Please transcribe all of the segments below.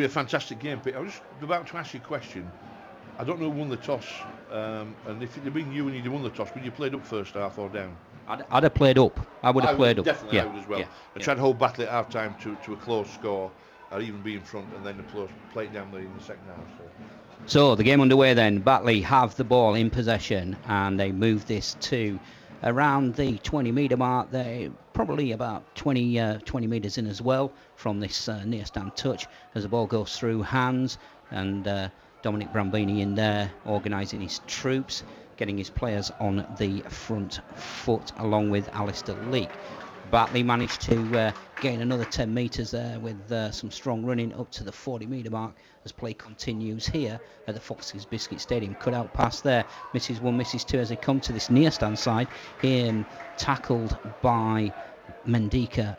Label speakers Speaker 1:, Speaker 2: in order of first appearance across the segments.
Speaker 1: be a fantastic game, Pete. I was just about to ask you a question. I don't know who won the toss, and if it had been you and you'd won the toss, would you played up first half or down?
Speaker 2: I'd have played up. I would have played up.
Speaker 1: Definitely, I would as well. And try to hold Batley at half time to a close score, or even be in front, and then play it down there in the second half.
Speaker 2: So the game underway then. Batley have the ball in possession, and they move this to around the 20-metre mark. They're probably about 20 metres in as well from this near stand touch as the ball goes through hands, and Dominic Brambini in there organising his troops, getting his players on the front foot along with Alistair Leake. Batley managed to gain another 10 metres there with some strong running up to the 40-metre mark as play continues here at the Foxes Biscuits Stadium. Cut out pass there, misses one, misses two as they come to this near stand side. Here tackled by Mendika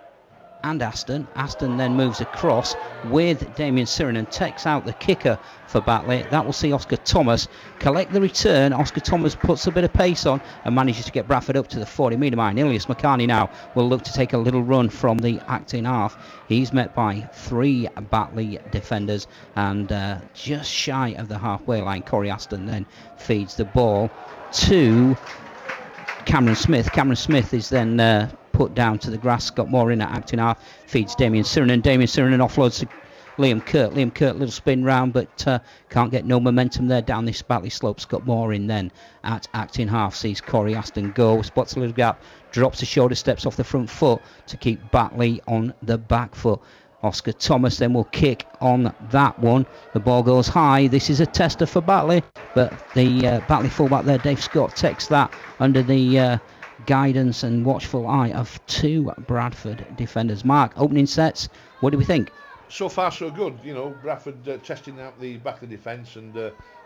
Speaker 2: and Aston. Aston then moves across with Damien Siren and takes out the kicker for Batley. That will see Oscar Thomas collect the return. Oscar Thomas puts a bit of pace on and manages to get Bradford up to the 40-metre line. Ilias McCartney now will look to take a little run from the acting half. He's met by 3 Batley defenders and just shy of the halfway line. Corey Aston then feeds the ball to Cameron Smith. Cameron Smith is then put down to the grass. Scott Moore in at acting half, feeds Damien Siren, and Damien Siren offloads to Liam Kirk. Liam Kirk, little spin round, but can't get no momentum there down this Batley slope. Scott Moore in then at acting half, sees Corey Aston go, spots a little gap, drops the shoulder steps off the front foot to keep Batley on the back foot. Oscar Thomas then will kick on that one. The ball goes high. This is a tester for Batley, but the Batley fullback there, Dave Scott, takes that under the guidance and watchful eye of 2 Bradford defenders. Mark, opening sets, what do we think?
Speaker 1: So far so good. Bradford testing out the Batley defence and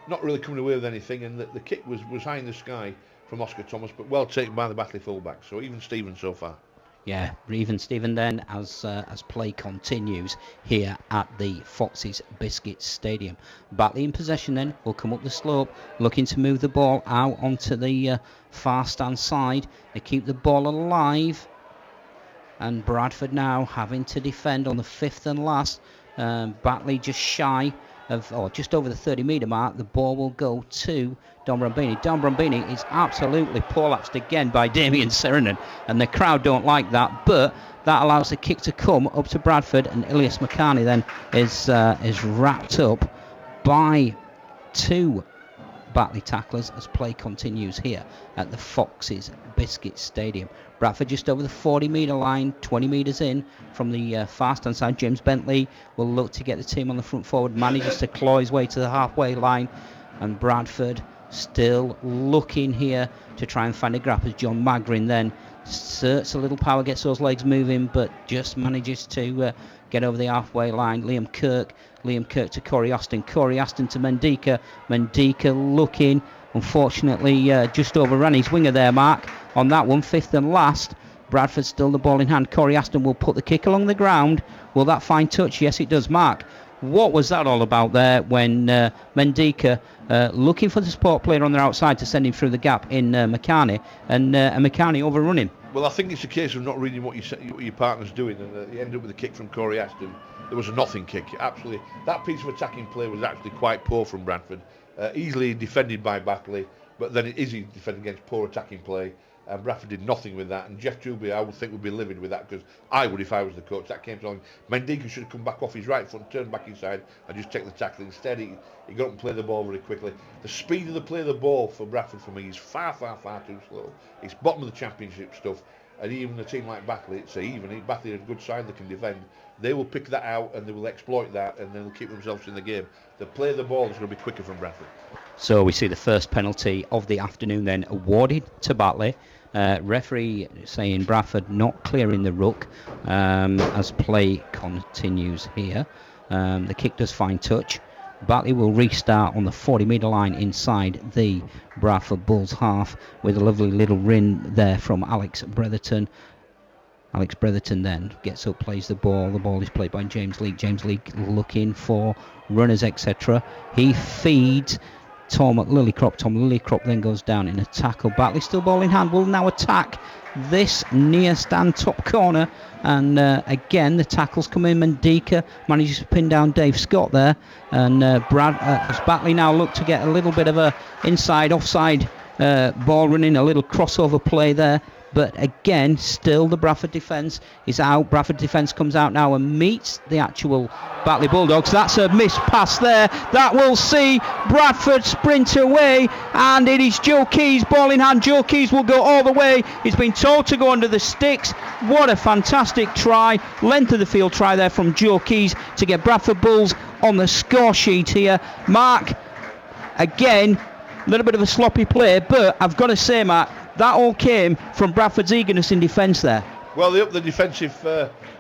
Speaker 1: not really coming away with anything, and the kick was high in the sky from Oscar Thomas, but well taken by the Batley fullback. So even Stephen so far.
Speaker 2: Yeah, even Stephen then as play continues here at the Foxes Biscuits Stadium. Batley in possession then will come up the slope, looking to move the ball out onto the far stand side. They keep the ball alive, and Bradford now having to defend on the 5th and last. Batley just shy of, or just over the 30-metre mark. The ball will go to Don Brambini. Don Brambini is absolutely poleaxed again by Damien Sirenan, and the crowd don't like that, but that allows the kick to come up to Bradford, and Ilias McCartney then is wrapped up by 2 Batley tacklers as play continues here at the Foxes Biscuits Stadium. Bradford just over the 40-metre line, 20 metres in from the far stand side. James Bentley will look to get the team on the front forward, manages to claw his way to the halfway line, and Bradford still looking here to try and find a gap as John Magrin then exerts a little power, gets those legs moving, but just manages to get over the halfway line. Liam Kirk to Corey Aston to Mendika. Mendika looking, unfortunately just overran his winger there, Mark, on that one. 5th and last. Bradford still the ball in hand. Corey Aston will put the kick along the ground. Will that find touch? Yes, it does. Mark, what was that all about there when Mendika looking for the support player on their outside to send him through the gap in McCartney, and McCartney overrun him?
Speaker 1: Well, I think it's a case of not reading what your partner's doing, and you end up with a kick from Corey Aston. There was a nothing kick. Absolutely, that piece of attacking play was actually quite poor from Bradford. Easily defended by Batley, but then it is easy to defend against poor attacking play. And Bradford did nothing with that, and Jeff Truby, I would think, would be livid with that, because I would if I was the coach. That came along. Mendika should have come back off his right foot and turned back inside and just take the tackle. Instead, he got up and played the ball very quickly. The speed of the play of the ball for Bradford, for me, is far too slow. It's bottom of the championship stuff, and even a team like Batley, it's even. Batley are a good side that can defend. They will pick that out and they will exploit that, and they'll keep themselves in the game. The play of the ball is going to be quicker from Bradford.
Speaker 2: So we see the first penalty of the afternoon then awarded to Batley. Referee saying Bradford not clearing the ruck as play continues here. The kick does find touch. Batley will restart on the 40-metre line inside the Bradford Bulls half with a lovely little rin there from Alex Bretherton. Alex Bretherton then gets up, plays the ball. The ball is played by James Leake. James Leake looking for runners, etc. He feeds Tom Lillycrop. Tom Lillycrop then goes down in a tackle. Batley still ball in hand, will now attack this near stand top corner, and again the tackles come in. Mandika manages to pin down Dave Scott there, and as Batley now look to get a little bit of a inside offside ball running, a little crossover play there. But again, still the Bradford defence is out. Bradford defence comes out now and meets the actual Batley Bulldogs. That's a missed pass there. That will see Bradford sprint away. And it is Joe Keys, ball in hand. Joe Keys will go all the way. He's been told to go under the sticks. What a fantastic try. Length of the field try there from Joe Keys to get Bradford Bulls on the score sheet here. Mark, again, a little bit of a sloppy play. But I've got to say, Mark, that all came from Bradford's eagerness in defence there.
Speaker 1: Well, they upped the defensive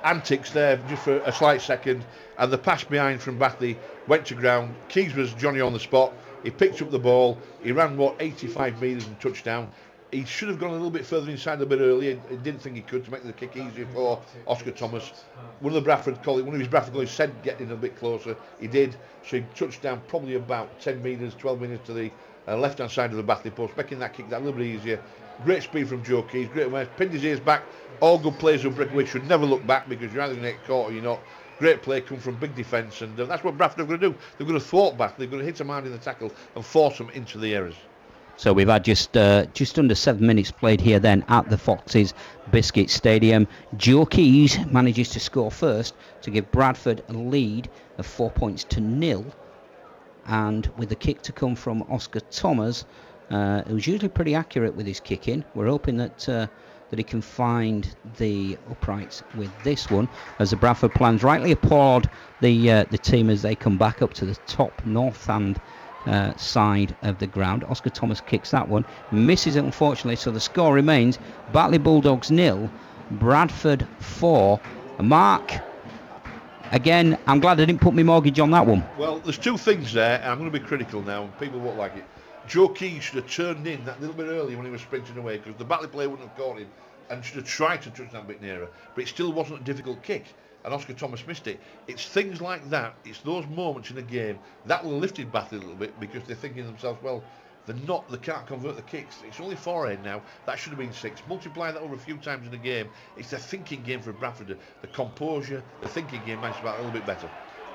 Speaker 1: antics there just for a slight second, and the pass behind from Batley went to ground. Keys was Johnny on the spot. He picked up the ball. He ran, 85 metres and touchdown. He should have gone a little bit further inside a bit earlier. He didn't think he could to make the kick easier for Oscar Thomas. One of his Bradford colleagues said get in a bit closer. He did. So he touched down probably about 10 metres, 12 metres to the left-hand side of the Batley post, making that kick that a little bit easier. Great speed from Joe Keys, great awareness, pinned his ears back. All good players who break away should never look back, because you're either going to get caught or you're not. Great play, come from big defence, and that's what Bradford are going to do. They're going to thwart back, they're going to hit them hard in the tackle and force them into the errors.
Speaker 2: So we've had just under 7 minutes played here then at the Foxes Biscuits Stadium. Joe Keys manages to score first to give Bradford a lead of 4 points to 0. And with the kick to come from Oscar Thomas, he was usually pretty accurate with his kicking. We're hoping that he can find the uprights with this one, as the Bradford plans rightly applaud the team as they come back up to the top north-hand side of the ground. Oscar Thomas kicks that one, misses it unfortunately, so the score remains Batley Bulldogs 0, Bradford 4. Mark, again, I'm glad I didn't put my mortgage on that one.
Speaker 1: Well, there's two things there, and I'm going to be critical now, and people won't like it. Joe Keys should have turned in that little bit earlier when he was sprinting away, because the Batley player wouldn't have caught him, and should have tried to touch that bit nearer. But it still wasn't a difficult kick, and Oscar Thomas missed it. It's things like that, it's those moments in a game that will have lifted Batley a little bit, because they're thinking to themselves, well, they can't convert the kicks. It's only 4 now. That should have been 6. Multiply that over a few times in a game. It's the thinking game for Bradford. The composure, the thinking game makes it a little bit better.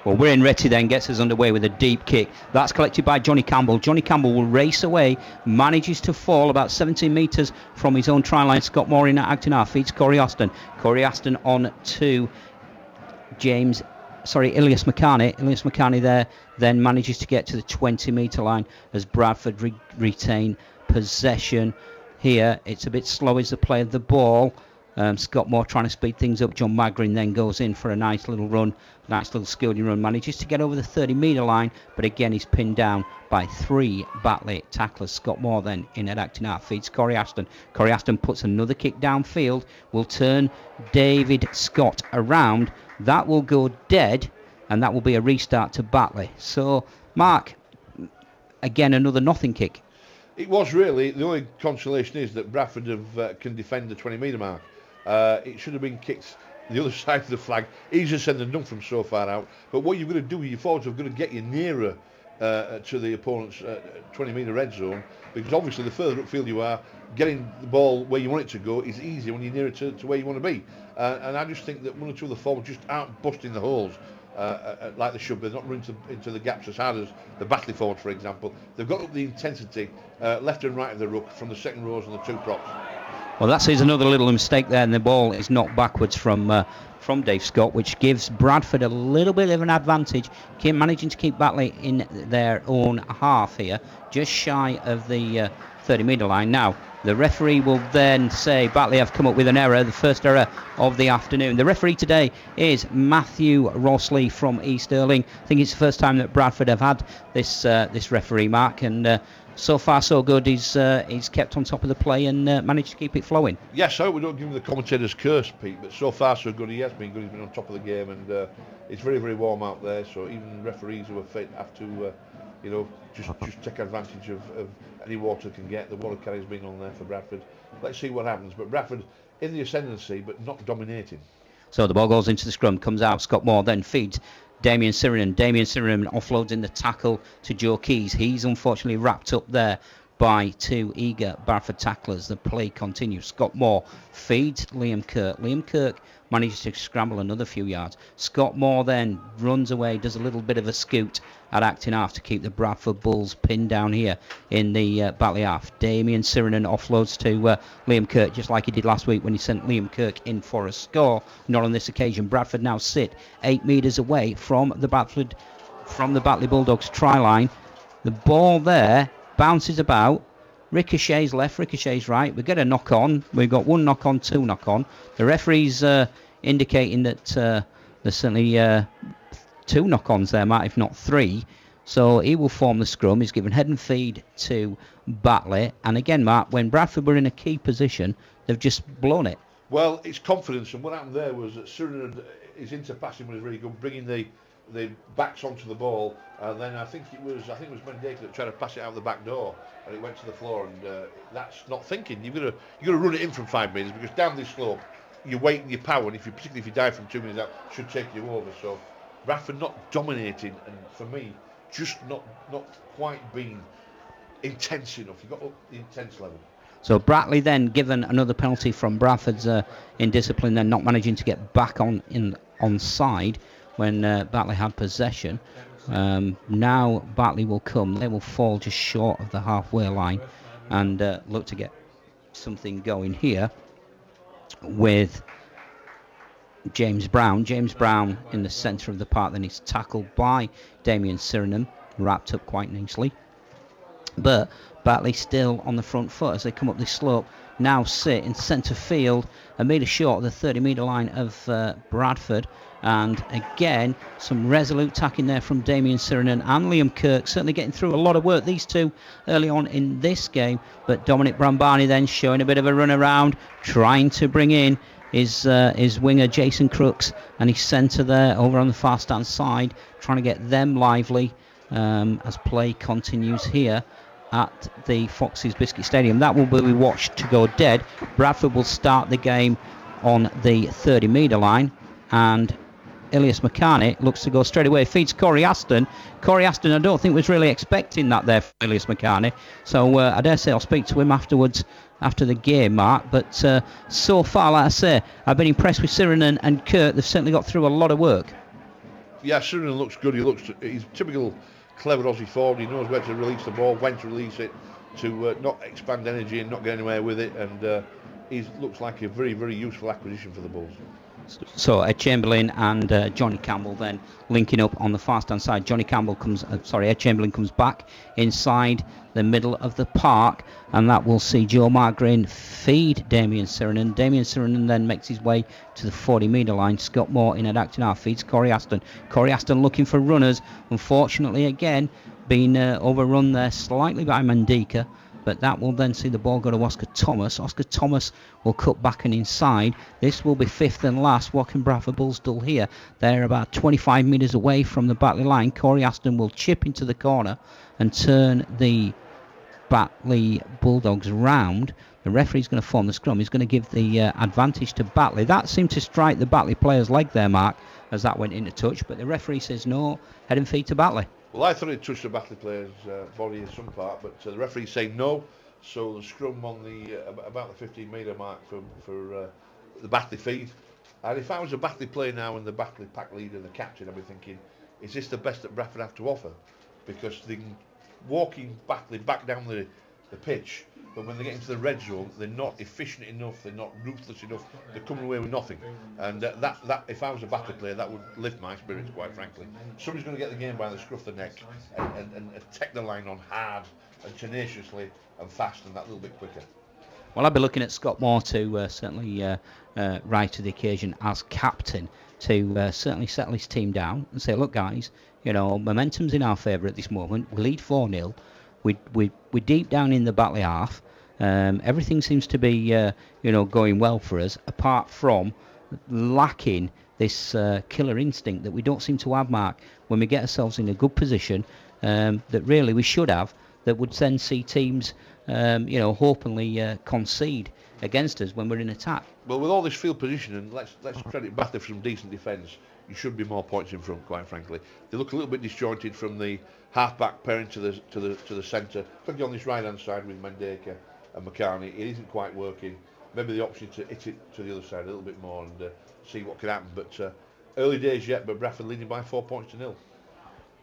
Speaker 2: Well, Wayne Retty then gets us underway with a deep kick. That's collected by Johnny Campbell. Johnny Campbell will race away, manages to fall about 17 metres from his own try line. Scott Moore in acting half, feeds Corey Aston. Corey Aston on to Ilias McCarney. Ilias McCarney there then manages to get to the 20-metre line as Bradford retain possession. Here, it's a bit slow as the play of the ball. Scott Moore trying to speed things up. John Magrin then goes in for a nice little run, nice little skilled run, manages to get over the 30-metre line, but again he's pinned down by 3 Batley tacklers. Scott Moore then in at acting half, feeds Corey Aston. Corey Aston puts another kick downfield, will turn David Scott around. That will go dead, and that will be a restart to Batley. So, Mark, again another nothing kick.
Speaker 1: It was really. The only consolation is that Bradford can defend the 20-metre mark. It should have been kicked the other side of the flag. Easier said than done from so far out. But what you're going to do, your forwards are going to get you nearer to the opponent's 20-metre red zone, because obviously the further upfield you are, getting the ball where you want it to go is easier when you're nearer to where you want to be. And I just think that one or two of the forwards just aren't busting the holes like they should be. They're not running into the gaps as hard as the Batley forward, for example. They've got up the intensity left and right of the ruck from the second rows and the 2 props.
Speaker 2: Well, that is another little mistake there, and the ball is knocked backwards from Dave Scott, which gives Bradford a little bit of an advantage, managing to keep Batley in their own half here, just shy of the 30-metre line. Now, the referee will then say Batley have come up with an error, the first error of the afternoon. The referee today is Matthew Rossley from East Stirling. I think it's the first time that Bradford have had this referee, Mark, and so far so good. He's kept on top of the play and managed to keep it flowing.
Speaker 1: Yes, I hope we don't give him the commentator's curse, Pete, but so far so good. He has been good. He's been on top of the game, and it's very, very warm out there, so even referees who are fit have to just take advantage of any water they can get. The water carrier's been on there for Bradford. Let's see what happens. But Bradford in the ascendancy, but not dominating.
Speaker 2: So the ball goes into the scrum, comes out. Scott Moore then feeds Damien Sirinen. Damien Sirinen offloads in the tackle to Joe Keys. He's unfortunately wrapped up there by two eager Bradford tacklers. The play continues. Scott Moore feeds Liam Kirk. Liam Kirk manages to scramble another few yards. Scott Moore then runs away, does a little bit of a scoot at acting half to keep the Bradford Bulls pinned down here in the Batley half. Damien Sirinen offloads to Liam Kirk, just like he did last week when he sent Liam Kirk in for a score. Not on this occasion. Bradford now sit 8 metres away from the Batley Bulldogs try line. The ball there bounces about, ricochets left, ricochets right. We get a knock on. We've got one knock on, two knock on. The referee's indicating that there's certainly two knock ons there, Matt, if not three. So he will form the scrum. He's given head and feed to Batley. And again, Matt, when Bradford were in a key position, they've just blown it.
Speaker 1: Well, it's confidence, and what happened there was that Sirinen, his interpassing was really good, bringing the backs onto the ball, and then I think it was Mendeka that tried to pass it out the back door, and it went to the floor, and that's not thinking. You've got to run it in from 5 metres, because down this slope, your weight and your power, and particularly if you dive from 2 metres out, should take you over. So Bradford not dominating, and for me, just not quite being intense enough. You got up the intense level.
Speaker 2: So Batley then given another penalty from Bradford's indiscipline, then not managing to get back on side when Batley had possession. Now Batley will come. They will fall just short of the halfway line and look to get something going here with James Brown. James Brown in the centre of the park. Then he's tackled by Damien Sirinen, wrapped up quite nicely. But Batley still on the front foot as they come up this slope. Now sit in centre field, a metre short of the 30 metre line of Bradford. And again, some resolute tacking there from Damien Sirinen and Liam Kirk, certainly getting through a lot of work, these two, early on in this game. But Dominic Brambani then showing a bit of a run around, trying to bring in his winger Jason Crooks and his centre there over on the far stand side, trying to get them lively as play continues here at the Foxes Biscuit Stadium. That will be watched to go dead. Bradford will start the game on the 30 metre line, and Ilias McCartney looks to go straight away, feeds Corey Aston. Corey Aston, I don't think was really expecting that there for Ilias McCartney, so I dare say I'll speak to him afterwards after the game, Mark. But so far, like I say, I've been impressed with Sirinen and Kirk. They've certainly got through a lot of work.
Speaker 1: Yeah, Sirinen looks good. He's typical clever Aussie forward. He knows where to release the ball, when to release it, to not expand energy and not get anywhere with it, and he looks like a very, very useful acquisition for the Bulls.
Speaker 2: So Ed Chamberlain and Johnny Campbell then linking up on the far stand side. Ed Chamberlain comes back inside the middle of the park, and that will see Joe Margrin feed Damien Sirinen. Damien Sirinen then makes his way to the 40 metre line. Scott Moore in at acting half feeds Corey Aston. Corey Aston looking for runners. Unfortunately, again, being overrun there slightly by Mendeka. But that will then see the ball go to Oscar Thomas. Oscar Thomas will cut back and inside. This will be fifth and last. What can Bradford Bulls do here? They're about 25 metres away from the Batley line. Corey Aston will chip into the corner and turn the Batley Bulldogs round. The referee's going to form the scrum. He's going to give the advantage to Batley. That seemed to strike the Batley player's leg there, Mark, as that went into touch. But the referee says no, head and feet to Batley.
Speaker 1: Well, I thought it touched the Batley player's body in some part, but the referee's saying no. So the scrum on the about the 15 metre mark for the Batley feed. And if I was a Batley player now and the Batley pack leader and the captain, I'd be thinking, is this the best that Bradford have to offer? Because they're walking Batley back down the pitch, but when they get into the red zone, they're not efficient enough, they're not ruthless enough, they're coming away with nothing. And that if I was a Batley player, that would lift my spirits, quite frankly. Somebody's going to get the game by the scruff of the neck and take the line on hard and tenaciously and fast and that little bit quicker.
Speaker 2: Well, I'll be looking at Scott Moore to certainly rise to the occasion as captain to certainly settle his team down and say, look, guys, momentum's in our favour at this moment. We lead 4-0. We're deep down in the Batley half. Everything seems to be, going well for us, apart from lacking this killer instinct that we don't seem to have, Mark, when we get ourselves in a good position that really we should have, that would then see teams, openly concede against us when we're in attack.
Speaker 1: Well, with all this field position, and let's credit Batley for some decent defence, you should be more points in front, quite frankly. They look a little bit disjointed from the half-back pairing to the centre. Particularly on this right-hand side with Mendeka and McCartney, it isn't quite working. Maybe the option to hit it to the other side a little bit more and see what can happen. But early days yet, but Bradford leading by 4 points to 0.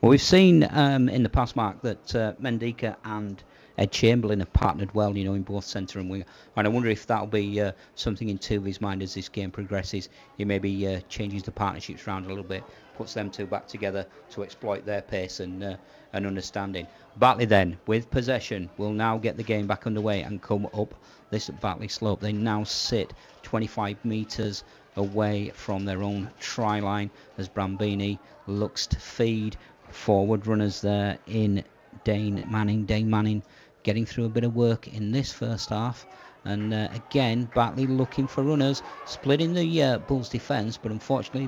Speaker 2: Well, we've seen in the past, Mark, that Mendeka and Ed Chamberlain have partnered well, in both centre and winger. And I wonder if that'll be something in Tuvey's mind as this game progresses. He maybe changes the partnerships around a little bit, puts them two back together to exploit their pace and understanding. Batley then, with possession, will now get the game back underway and come up this Batley slope. They now sit 25 metres away from their own try line as Brambini looks to feed. Forward runners there in Dane Manning getting through a bit of work in this first half. And again, Batley looking for runners, splitting the Bulls' defence, but unfortunately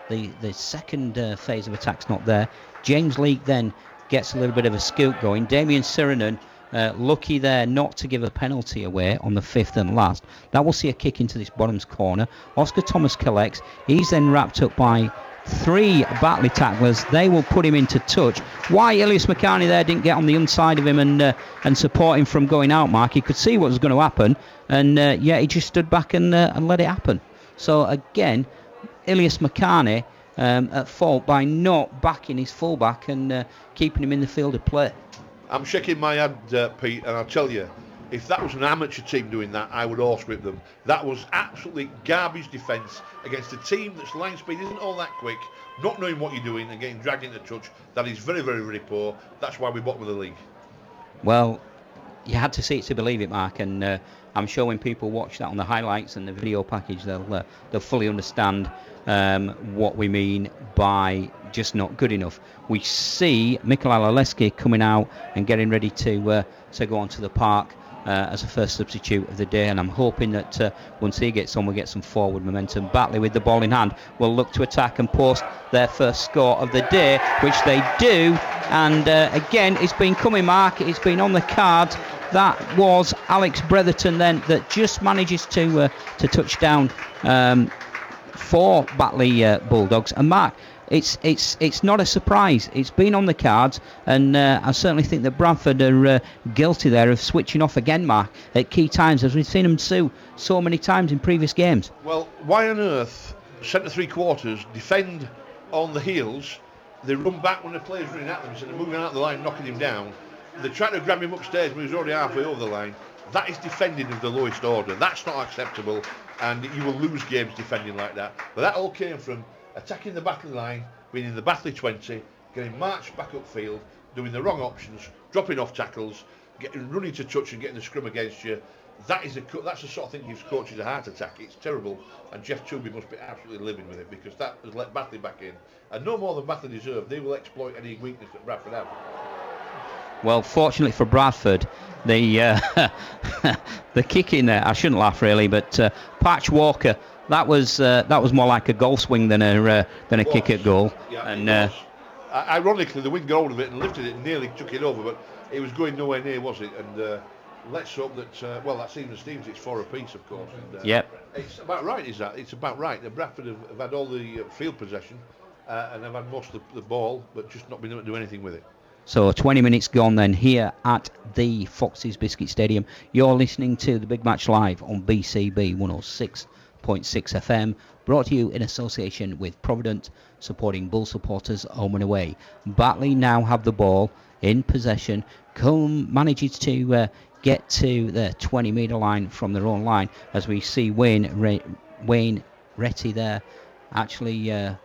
Speaker 2: the second phase of attack's not there. James Leake then gets a little bit of a scoop going. Damien Sirenen lucky there not to give a penalty away on the fifth and last. That will see a kick into this bottoms corner. Oscar Thomas collects. He's then wrapped up by 3 Batley tacklers. They will put him into touch. Why Ilias McCartney there didn't get on the inside of him and support him from going out, Mark. He could see what was going to happen, and he just stood back and let it happen. So again, Ilias McCartney at fault by not backing his fullback and keeping him in the field of play.
Speaker 1: I'm shaking my head, Pete, and I'll tell you, if that was an amateur team doing that, I would horsewhip them. That was absolutely garbage defence against a team that's line speed isn't all that quick, not knowing what you're doing and getting dragged into touch. That is very, very, very poor. That's why we're bottom of the league.
Speaker 2: Well, you had to see it to believe it, Mark, and I'm sure when people watch that on the highlights and the video package, they'll fully understand what we mean by just not good enough. We see Mikola Aleski coming out and getting ready to go onto the park as a first substitute of the day, and I'm hoping that once he gets on, we'll get some forward momentum. Batley with the ball in hand will look to attack and post their first score of the day, which they do, and again it's been coming, Mark, it's been on the cards. That was Alex Bretherton then that just manages to touch down for Batley Bulldogs. And Mark, it's not a surprise. It's been on the cards, and I certainly think that Bradford are guilty there of switching off again, Mark, at key times, as we've seen them do so many times in previous games.
Speaker 1: Well, why on earth centre three quarters defend on the heels? They run back when the player's running at them, so they're moving out the line, knocking him down. They're trying to grab him upstairs when he's already halfway over the line. That is defending of the lowest order. That's not acceptable, and you will lose games defending like that. But that all came from attacking the Batley line, being in the Batley 20, getting marched back upfield, doing the wrong options, dropping off tackles, running to touch and getting the scrum against you. That's the sort of thing gives coaches a heart attack. It's terrible, and Jeff Tooby must be absolutely living with it, because that has let Batley back in. And no more than Batley deserve. They will exploit any weakness that Bradford have.
Speaker 2: Well, fortunately for Bradford, the kick in there, I shouldn't laugh really, but Patch Walker, that was more like a goal swing than a kick at goal.
Speaker 1: Yeah,
Speaker 2: and
Speaker 1: ironically, the wind got hold of it and lifted it and nearly took it over, but it was going nowhere near, was it? And let's hope that that's even Stevens. It's 4 apiece, of course. And,
Speaker 2: yep.
Speaker 1: It's about right, is that? It's about right. The Bradford have had all the field possession and have had most of the ball, but just not been able to do anything with it.
Speaker 2: So 20 minutes gone then here at the Foxes Biscuit Stadium. You're listening to the Big Match Live on BCB 106.6 FM, brought to you in association with Provident, supporting Bull supporters home and away. Batley now have the ball in possession. Combe manages to get to the 20-metre line from their own line, as we see Wayne Retty there actually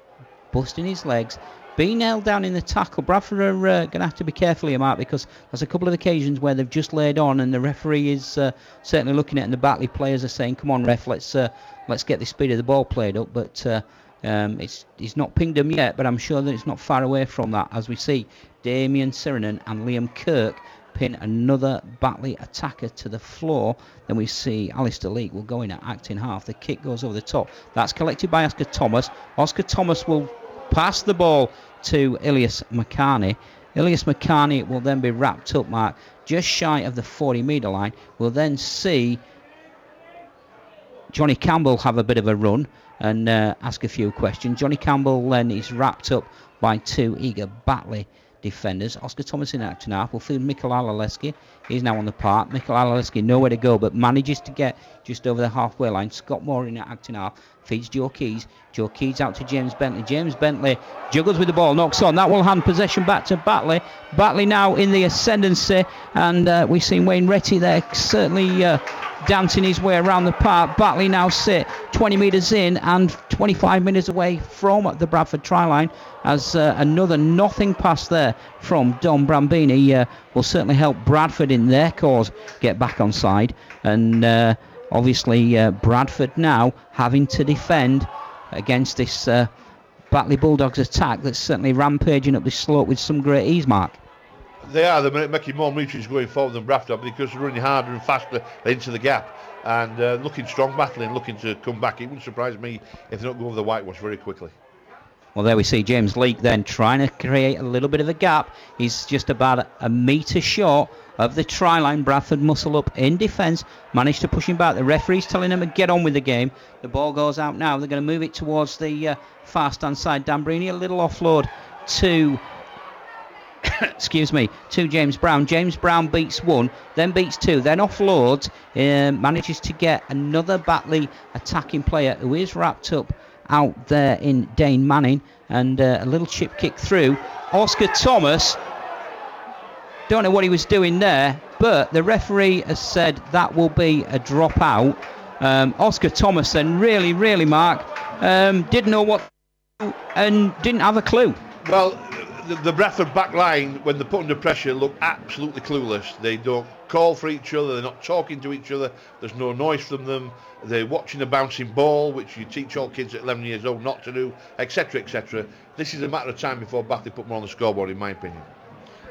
Speaker 2: busting his legs, being nailed down in the tackle. Bradford are going to have to be careful here, Mark, because there's a couple of occasions where they've just laid on, and the referee is certainly looking at it, and the Batley players are saying, "Come on, ref, let's get the speed of the ball played up." But he's not pinged them yet, but I'm sure that it's not far away from that, as we see Damien Sirenen and Liam Kirk pin another Batley attacker to the floor. Then we see Alistair Leake will go in at acting half. The kick goes over the top. That's collected by Oscar Thomas. Oscar Thomas will pass the ball to Ilias McCartney. Ilias McCartney will then be wrapped up, Mark, just shy of the 40-metre line. We'll then see Johnny Campbell have a bit of a run and ask a few questions. Johnny Campbell then is wrapped up by two eager Batley defenders. Oscar Thomas in acting half will field Mikel Alaleski. He's now on the park. Mikel Alaleski nowhere to go, but manages to get just over the halfway line. Scott Moore in acting half feeds Joe Keys. Joe Keys out to James Bentley. James Bentley juggles with the ball, knocks on. That will hand possession back to Batley. Batley now in the ascendancy, and we've seen Wayne Retty there certainly dancing his way around the park. Batley now sit 20 metres in and 25 metres away from the Bradford try line, as another nothing pass there from Don Brambini will certainly help Bradford in their cause get back on side. And obviously Bradford now having to defend against this Batley Bulldogs attack that's certainly rampaging up this slope with some great ease, Mark.
Speaker 1: They're making more meters going forward than Bradford because they're running harder and faster into the gap and looking strong, battling, looking to come back. It wouldn't surprise me if they don't go over the whitewash very quickly.
Speaker 2: Well, there we see James Leake then trying to create a little bit of a gap. He's just about a metre short of the try line. Bradford muscle up in defence, managed to push him back. The referee's telling him to get on with the game. The ball goes out now. They're going to move it towards the far stand side. Dambrini, a little offload to to James Brown. James Brown beats one, then beats two, then offloads, manages to get another Batley attacking player who is wrapped up out there in Dane Manning, and a little chip kick through. Oscar Thomas, don't know what he was doing there, but the referee has said that will be a drop out. Oscar Thomas then really, Mark, didn't know what to do and didn't have a clue.
Speaker 1: Well, the Bradford back line, when they're put under pressure, look absolutely clueless. They don't call for each other, they're not talking to each other, there's no noise from them, they're watching a bouncing ball, which you teach all kids at 11 years old not to do, etc, etc. This is a matter of time before Batley put more on the scoreboard, in my opinion.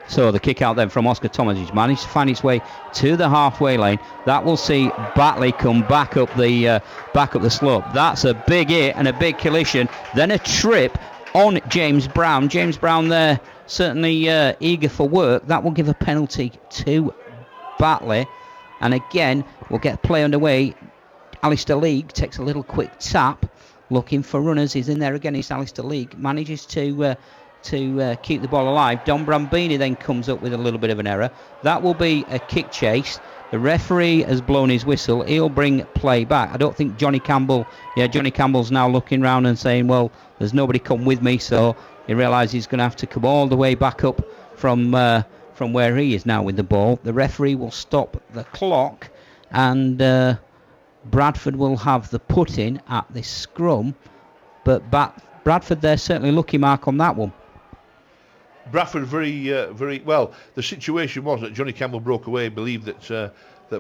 Speaker 1: So
Speaker 2: the kick out then from Oscar Thomas, he's managed to find its way to the halfway lane. That will see Batley come back up the slope. That's a big hit and a big collision, then a trip on James Brown. James Brown there certainly eager for work. That will give a penalty to Batley, and again we'll get play underway. Alistair League takes a little quick tap looking for runners. He's in there again. It's Alistair League, manages to keep the ball alive. Don Brambini then comes up with a little bit of an error. That will be a kick chase. The referee has blown his whistle. He'll bring play back. I don't think Johnny Campbell's now looking round and saying, well, there's nobody come with me, so he realises he's going to have to come all the way back up from where he is now with the ball. The referee will stop the clock, and Bradford will have the put-in at this scrum, but Bradford there certainly lucky, Mark, on that one.
Speaker 1: Bradford very well. The situation was that Johnny Campbell broke away, believed that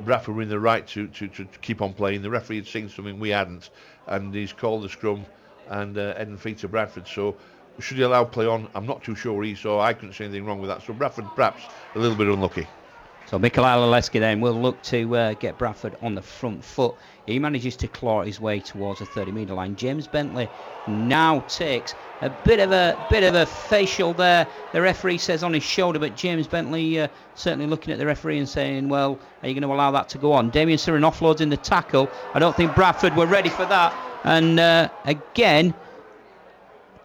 Speaker 1: Bradford were in the right to keep on playing. The referee had seen something we hadn't, and he's called the scrum and head and feet to Bradford. So should he allow play on? I'm not too sure he saw. I couldn't see anything wrong with that. So Bradford perhaps a little bit unlucky. So
Speaker 2: Mikel Alaleski then will look to get Bradford on the front foot. He manages to claw his way towards the 30-metre line. James Bentley now takes a bit of a facial there. The referee says on his shoulder, but James Bentley certainly looking at the referee and saying, well, are you going to allow that to go on? Damien Siren offloads in the tackle. I don't think Bradford were ready for that. And again,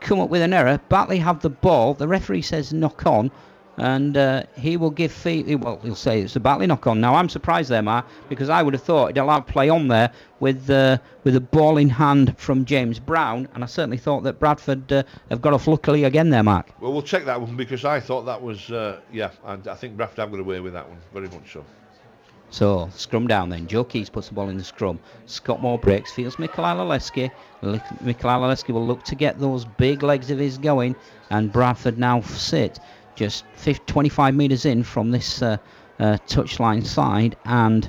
Speaker 2: come up with an error. Batley have the ball. The referee says knock on. And he will give he'll say it's a Batley knock on. Now I'm surprised there, Mark, because I would have thought he'd allow play on there with a ball in hand from James Brown, and I certainly thought that Bradford have got off luckily again there, Mark.
Speaker 1: Well, we'll check that one, because I thought that was and I think Bradford have got away with that one, very much so.
Speaker 2: So scrum down then. Joe Keys puts the ball in the scrum. Scott Moore breaks, feels Mikel Alaleski. Mikel Alaleski will look to get those big legs of his going, and Bradford now sit just 25 metres in from this touchline side, and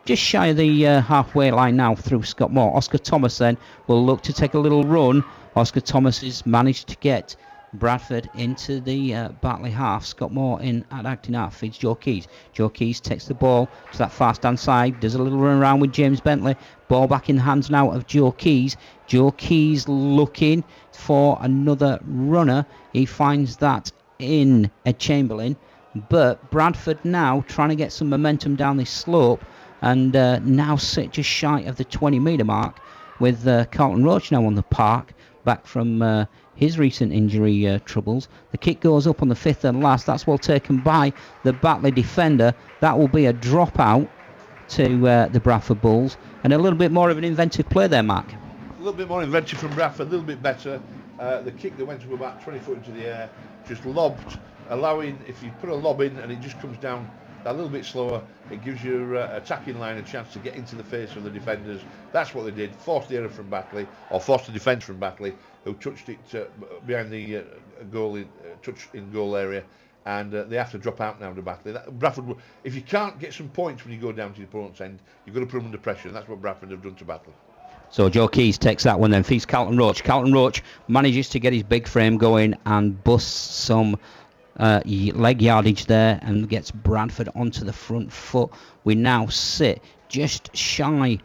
Speaker 2: just shy of the halfway line now through Scott Moore. Oscar Thomas then will look to take a little run. Oscar Thomas has managed to get Bradford into the Batley half. Scott Moore in at acting half feeds Joe Keys. Joe Keys takes the ball to that far stand side, does a little run around with James Bentley. Ball back in the hands now of Joe Keys. Joe Keys looking for another runner. He finds that in Ed Chamberlain, but Bradford now trying to get some momentum down this slope, and now sit just shy of the 20-metre mark with Carlton Roach now on the park, back from his recent injury troubles. The kick goes up on the fifth and last. That's well taken by the Batley defender. That will be a dropout to the Bradford Bulls, and a little bit more of an inventive play there, Mark.
Speaker 1: A little bit more inventive from Bradford, a little bit better. The kick that went to about 20 foot into the air, just lobbed, allowing, if you put a lob in and it just comes down a little bit slower, it gives your attacking line a chance to get into the face of the defenders. That's what they did, forced the error from Batley, or forced the defence from Batley, who touched it behind the touch in goal area, and they have to drop out now to Batley. Bradford, if you can't get some points when you go down to the opponent's end, you've got to put them under pressure, and that's what Bradford have done to Batley.
Speaker 2: So Joe Keys takes that one then, feeds Carlton Roach. Carlton Roach manages to get his big frame going and busts some leg yardage there and gets Bradford onto the front foot. We now sit just shy,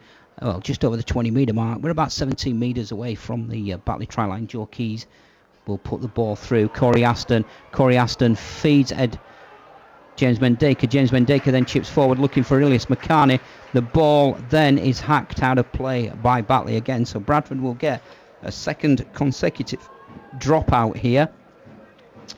Speaker 2: just over the 20-metre mark. We're about 17 metres away from the Batley try line. Joe Keys will put the ball through. Corey Aston feeds James Mendeka. James Mendeka then chips forward looking for Ilias McCartney. The ball then is hacked out of play by Batley again. So Bradford will get a second consecutive dropout here.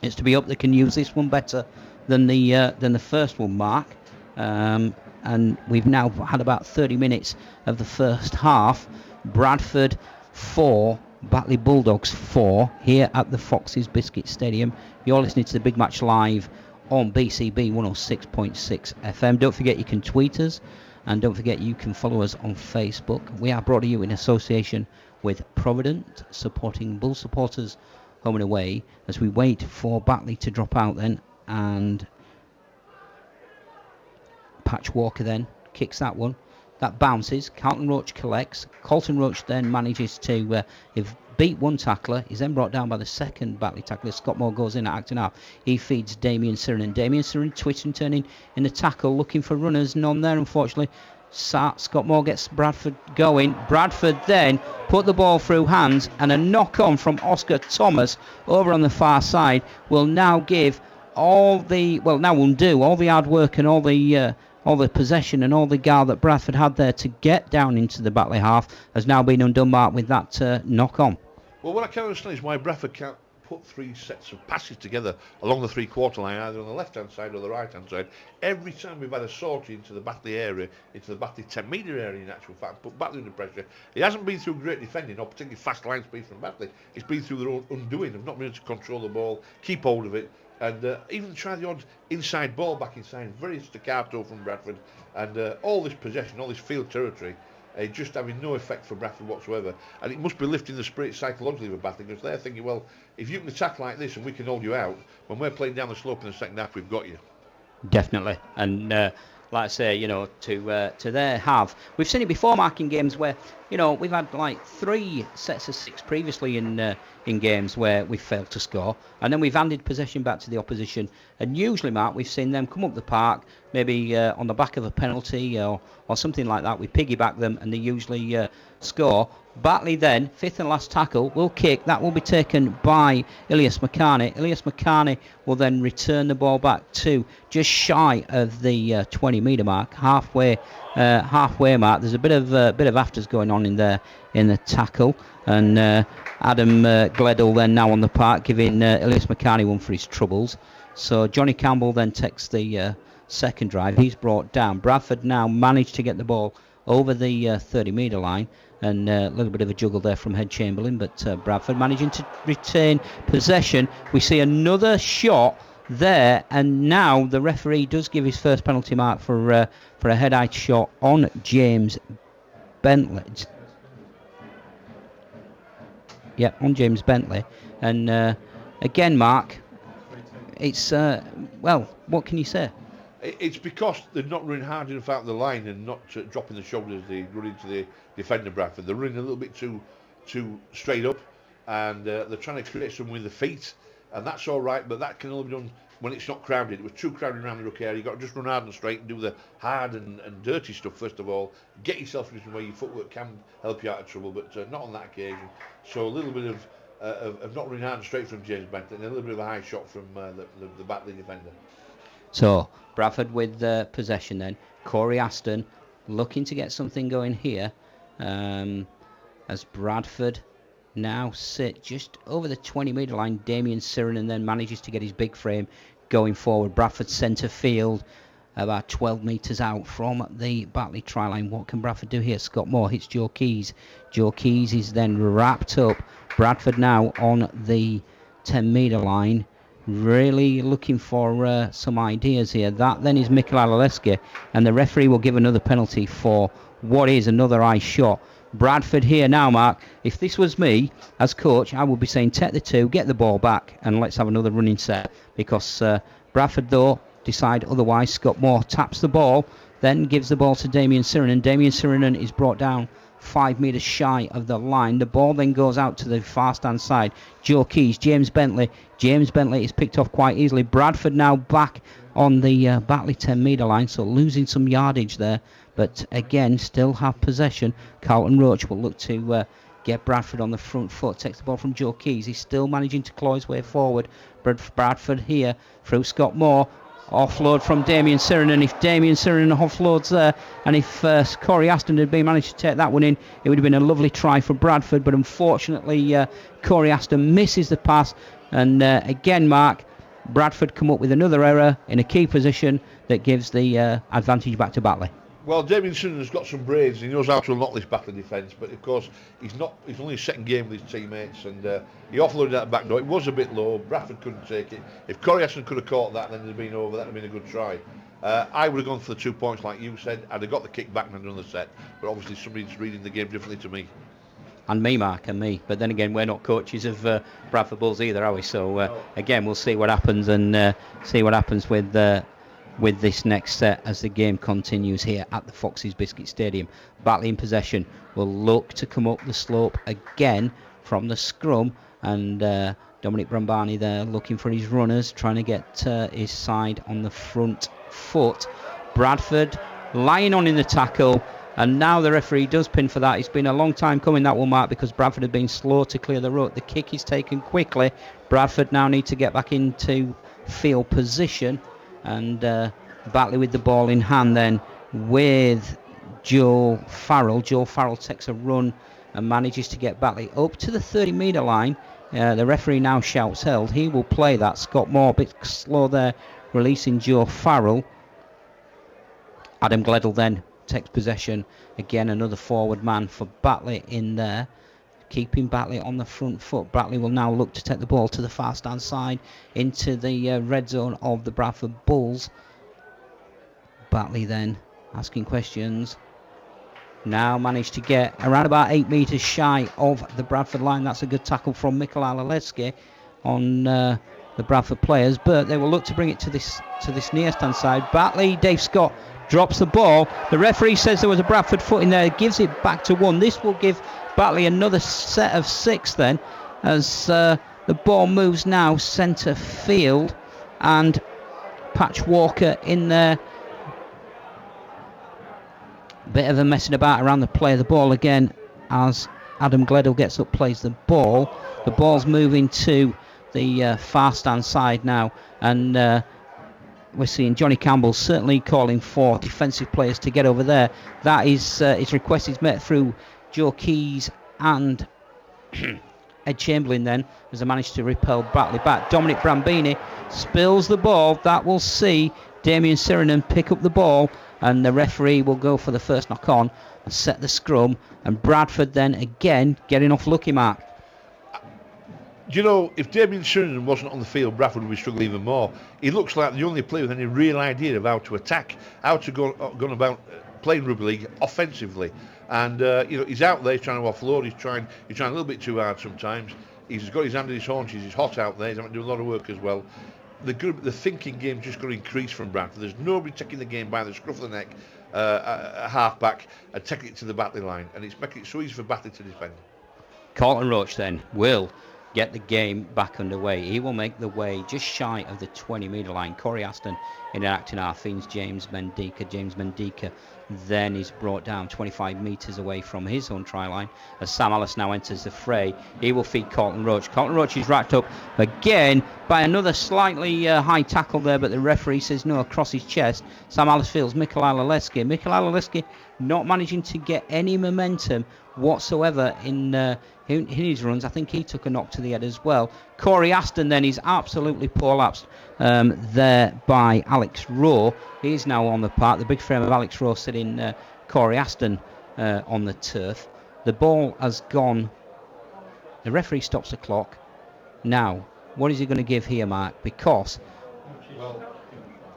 Speaker 2: It's to be up they can use this one better than the first one, Mark. And we've now had about 30 minutes of the first half. Bradford 4, Batley Bulldogs 4 here at the Foxes Biscuits Stadium. You're listening to the Big Match Live on BCB 106.6 FM. Don't forget you can tweet us, and don't forget you can follow us on Facebook. We are brought to you in association with Provident, supporting Bull supporters home and away, as we wait for Batley to drop out then, and Patch Walker then kicks that one. That bounces. Carlton Roach collects. Carlton Roach then manages to beat one tackler. He's then brought down by the second Batley tackler. Scott Moore goes in, acting up. He feeds Damien Siren, and Damien Siren twisting, turning in the tackle, looking for runners. None there, unfortunately. Scott Moore gets Bradford going. Bradford then put the ball through hands, and a knock on from Oscar Thomas over on the far side will now give undo all the hard work and all the possession and all the guard that Bradford had there to get down into the Batley half has now been undone, Mark, with that knock on.
Speaker 1: Well, what I can't understand is why Bradford can't put three sets of passes together along the three-quarter line, either on the left-hand side or the right-hand side. Every time we've had a sortie into the Batley area, into the Batley 10-metre area in actual fact, put Batley under pressure. It hasn't been through great defending or particularly fast line speed from Batley. It's been through their own undoing of not being able to control the ball, keep hold of it, and even try the odd inside ball back inside. Very staccato from Bradford, and all this possession, all this field territory, just having no effect for Bradford whatsoever. And it must be lifting the spirit psychologically for Batley, because they're thinking, well, if you can attack like this and we can hold you out, when we're playing down the slope in the second half, we've got you. Definitely.
Speaker 2: And like I say, to their half, we've seen it before, Mark, in games where, we've had like 3 sets of 6 previously in games where we failed to score, and then we've handed possession back to the opposition, and usually, Mark, we've seen them come up the park, maybe on the back of a penalty or something like that. We piggyback them and they usually score. Batley then, 5th and last tackle, will kick. That will be taken by Ilias McCartney. Ilias McCartney will then return the ball back to just shy of the 20-metre mark, halfway mark. There's a bit of afters going on in there in the tackle, and Adam Gledel then now on the park, giving Ilias McCartney one for his troubles. So Johnny Campbell then takes the second drive. He's brought down. Bradford now managed to get the ball over the 30-metre line, and a little bit of a juggle there from Head Chamberlain, but Bradford managing to retain possession. We see another shot there, and now the referee does give his first penalty mark for a head-eye shot on James Bentley. Yeah, on James Bentley. And again, Mark, it's, what can you say?
Speaker 1: It's because they're not running hard enough out of the line and not dropping the shoulders. They run into the defender, Bradford. They're running a little bit too straight up, and they're trying to create some with the feet, and that's all right, but that can only be done when it's not crowded. It was too crowded around the ruck area. You've got to just run hard and straight and do the hard and dirty stuff first of all. Get yourself in where your footwork can help you out of trouble, but not on that occasion. So a little bit of not running hard and straight from James Benton, and a little bit of a high shot from the Batley defender.
Speaker 2: So Bradford with possession then. Corey Aston looking to get something going here, as Bradford now sit just over the 20-metre line. Damien Sirenen then manages to get his big frame going forward. Bradford centre field, about 12 metres out from the Batley try line. What can Bradford do here? Scott Moore hits Joe Keys. Joe Keys is then wrapped up. Bradford now on the 10-metre line, really looking for some ideas here. That then is Mikel Alaleski, and the referee will give another penalty for what is another eye shot. Bradford here now, Mark. If this was me as coach, I would be saying take the 2, get the ball back, and let's have another running set, because Bradford, though, decide otherwise. Scott Moore taps the ball, then gives the ball to Damien Sirenen. Damien Sirenen is brought down 5 metres shy of the line. The ball then goes out to the far stand side. Joe Keys, James Bentley. James Bentley is picked off quite easily. Bradford now back on the Batley 10-metre line, so losing some yardage there, but again still have possession. Carlton Roach will look to get Bradford on the front foot. Takes the ball from Joe Keys. He's still managing to claw his way forward. Bradford here through Scott Moore. Offload from Damien Sirenen. If Damien Sirenen offloads there, and if Corey Aston had been managed to take that one in, it would have been a lovely try for Bradford, but unfortunately Corey Aston misses the pass, and again, Mark, Bradford come up with another error in a key position that gives the advantage back to Batley.
Speaker 1: Well, Damien Sinnon's got some brains. He knows how to unlock this Batley defence, but of course he's only his second game with his teammates, and he offloaded that back door. It was a bit low. Bradford couldn't take it. If Corey Aston could have caught that, then it'd have been over. That'd have been a good try. I would have gone for the 2 points, like you said. I'd have got the kick back and done the set. But obviously somebody's reading the game differently to me.
Speaker 2: And me, Mark, and me. But then again, we're not coaches of Bradford Bulls either, are we? So again, we'll see what happens, and see what happens with this next set as the game continues here at the Foxes Biscuit Stadium. Batley in possession will look to come up the slope again from the scrum, and Dominic Brambani there looking for his runners, trying to get his side on the front foot. Bradford lying on in the tackle, and now the referee does pin for that. It's been a long time coming, that one, Mark, because Bradford had been slow to clear the road. The kick is taken quickly. Bradford now need to get back into field position, and Batley with the ball in hand then with Joe Farrell. Joe Farrell takes a run and manages to get Batley up to the 30-metre line. The referee now shouts held. He will play that. Scott Moore a bit slow there, releasing Joe Farrell. Adam Gledel then takes possession. Again, another forward man for Batley in there, keeping Batley on the front foot. Batley will now look to take the ball to the far stand side into the red zone of the Bradford Bulls. Batley then asking questions. Now managed to get around about 8 metres shy of the Bradford line. That's a good tackle from Mikel Alaleski on the Bradford players, but they will look to bring it to this near stand side. Batley, Dave Scott drops the ball. The referee says there was a Bradford foot in there, gives it back to 1. This will give Batley another set of 6 then, as the ball moves now centre field, and Patch Walker in there. Bit of a messing about around the play of the ball again as Adam Gledel gets up, plays the ball. The ball's moving to the far stand side now, and we're seeing Johnny Campbell certainly calling for defensive players to get over there. That is his request is met through Joe Keys and Ed Chamberlain then, as they managed to repel Batley back. Dominic Brambini spills the ball. That will see Damien Sirenen pick up the ball, and the referee will go for the first knock on and set the scrum, and Bradford then again getting off lucky, Mark.
Speaker 1: Do you know, if Damien Sirenen wasn't on the field, Bradford would struggle even more. He looks like the only player with any real idea of how to attack, how to go about playing rugby league offensively. And he's out there trying to offload. He's trying a little bit too hard sometimes. He's got his hand in his haunches. He's hot out there. He's having to do a lot of work as well. The thinking game just going to increase from Bradford. There's nobody taking the game by the scruff of the neck, a half back, and taking it to the Batley line, and it's making it so easy for Batley to defend.
Speaker 2: Carlton Roach then will get the game back underway. He will make the way just shy of the 20-metre line. Corey Aston in an acting half finds James Mendika. James Mendika then is brought down 25 metres away from his own try line as Sam Alice now enters the fray. He will feed Colton Roach. Colton Roach is wrapped up again by another slightly high tackle there, but the referee says no, across his chest. Sam Alice feels Mikolaj Lalevski. Mikolaj Lalevski not managing to get any momentum whatsoever in his runs. I think he took a knock to the head as well. Corey Aston then is absolutely prolapsed there by Alex Rowe. He's now on the park. The big frame of Alex Rowe sitting Corey Aston on the turf. The ball has gone. The referee stops the clock. Now, what is he going to give here, Mark? Because...
Speaker 1: Well,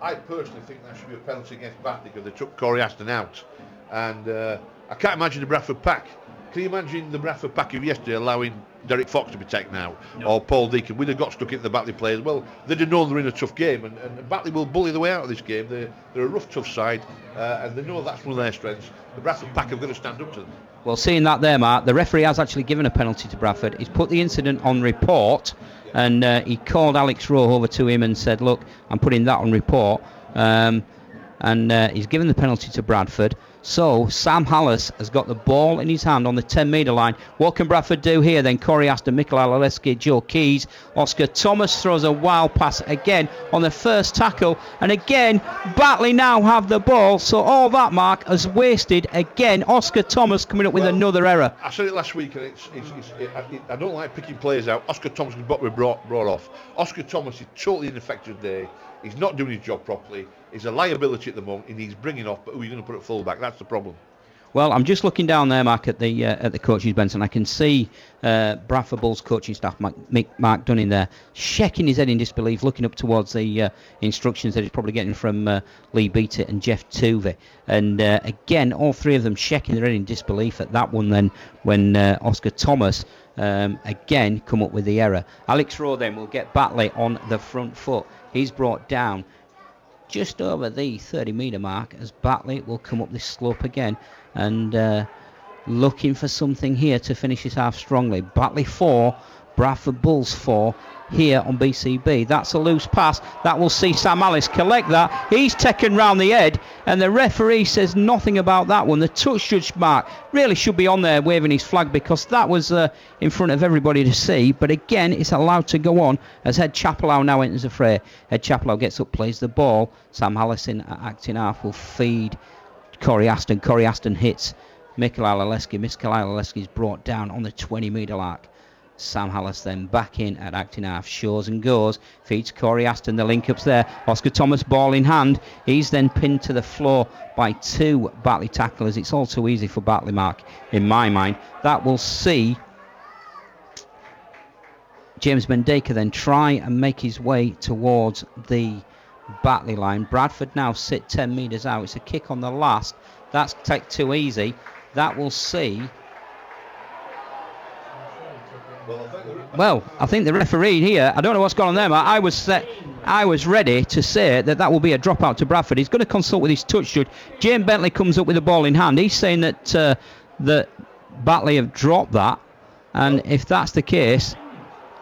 Speaker 1: I personally think there should be a penalty against Batley because they took Corey Aston out. And I can't imagine the Bradford pack. Can you imagine the Bradford pack of yesterday allowing Derek Fox to be taken out? No. Or Paul Deacon? We'd have got stuck into the Batley players. Well, they'd have known they're in a tough game, and Batley will bully the way out of this game. They're a rough, tough side, and they know that's one of their strengths. The Bradford pack have got to stand up to them.
Speaker 2: Well, seeing that there, Mark, the referee has actually given a penalty to Bradford. He's put the incident on report, and he called Alex Rowe over to him and said, look, I'm putting that on report. And he's given the penalty to Bradford. So Sam Hallis has got the ball in his hand on the 10-metre line. What can Bradford do here then? Corey Aston, Mikolaj Lalevski, Joe Keys. Oscar Thomas throws a wild pass again on the first tackle. And again, Batley now have the ball. So all that, Mark, has wasted again. Oscar Thomas coming up with another error.
Speaker 1: I said it last week, and I don't like picking players out. Oscar Thomas has got to be brought off. Oscar Thomas is totally ineffective today. He's not doing his job properly. He's a liability at the moment, and he's bringing off. But who are you going to put at full back? That's the problem.
Speaker 2: Well, I'm just looking down there, Mark, at the coaches bench, and I can see Bradford Bulls coaching staff, Mark Dunning there, shaking his head in disbelief, looking up towards the instructions that he's probably getting from Lee Beattie and Jeff Tuvey. And again, all three of them shaking their head in disbelief at that one then, when Oscar Thomas again come up with the error. Alex Rowe then will get Batley on the front foot. He's brought down just over the 30-metre mark as Batley will come up this slope again and looking for something here to finish this half strongly. Batley 4, Bradford Bulls 4 here on BCB. That's a loose pass. That will see Sam Alice collect that. He's taken round the head and the referee says nothing about that one. The touch judge, Mark, really should be on there waving his flag because that was in front of everybody to see. But again, it's allowed to go on as Ed Chapelau now enters the fray. Ed Chapelau gets up, plays the ball. Sam Allison at acting half will feed Corey Aston. Corey Aston hits Mikolaj Lalevski. Mikolaj Lalevski is brought down on the 20-metre mark. Sam Hallis then back in at acting half, shows and goes, feeds Corey Aston, the link-ups there, Oscar Thomas ball in hand, he's then pinned to the floor by two Batley tacklers. It's all too easy for Batley, Mark, in my mind. That will see James Mendika then try and make his way towards the Batley line. Bradford now sit 10 metres out. It's a kick on the last. That's too easy. That will see... Well, I think the referee here, I don't know what's going on there, Mark. I was ready to say that will be a dropout to Bradford. He's going to consult with his touch judge. James Bentley comes up with the ball in hand. He's saying that Batley have dropped that, and if that's the case,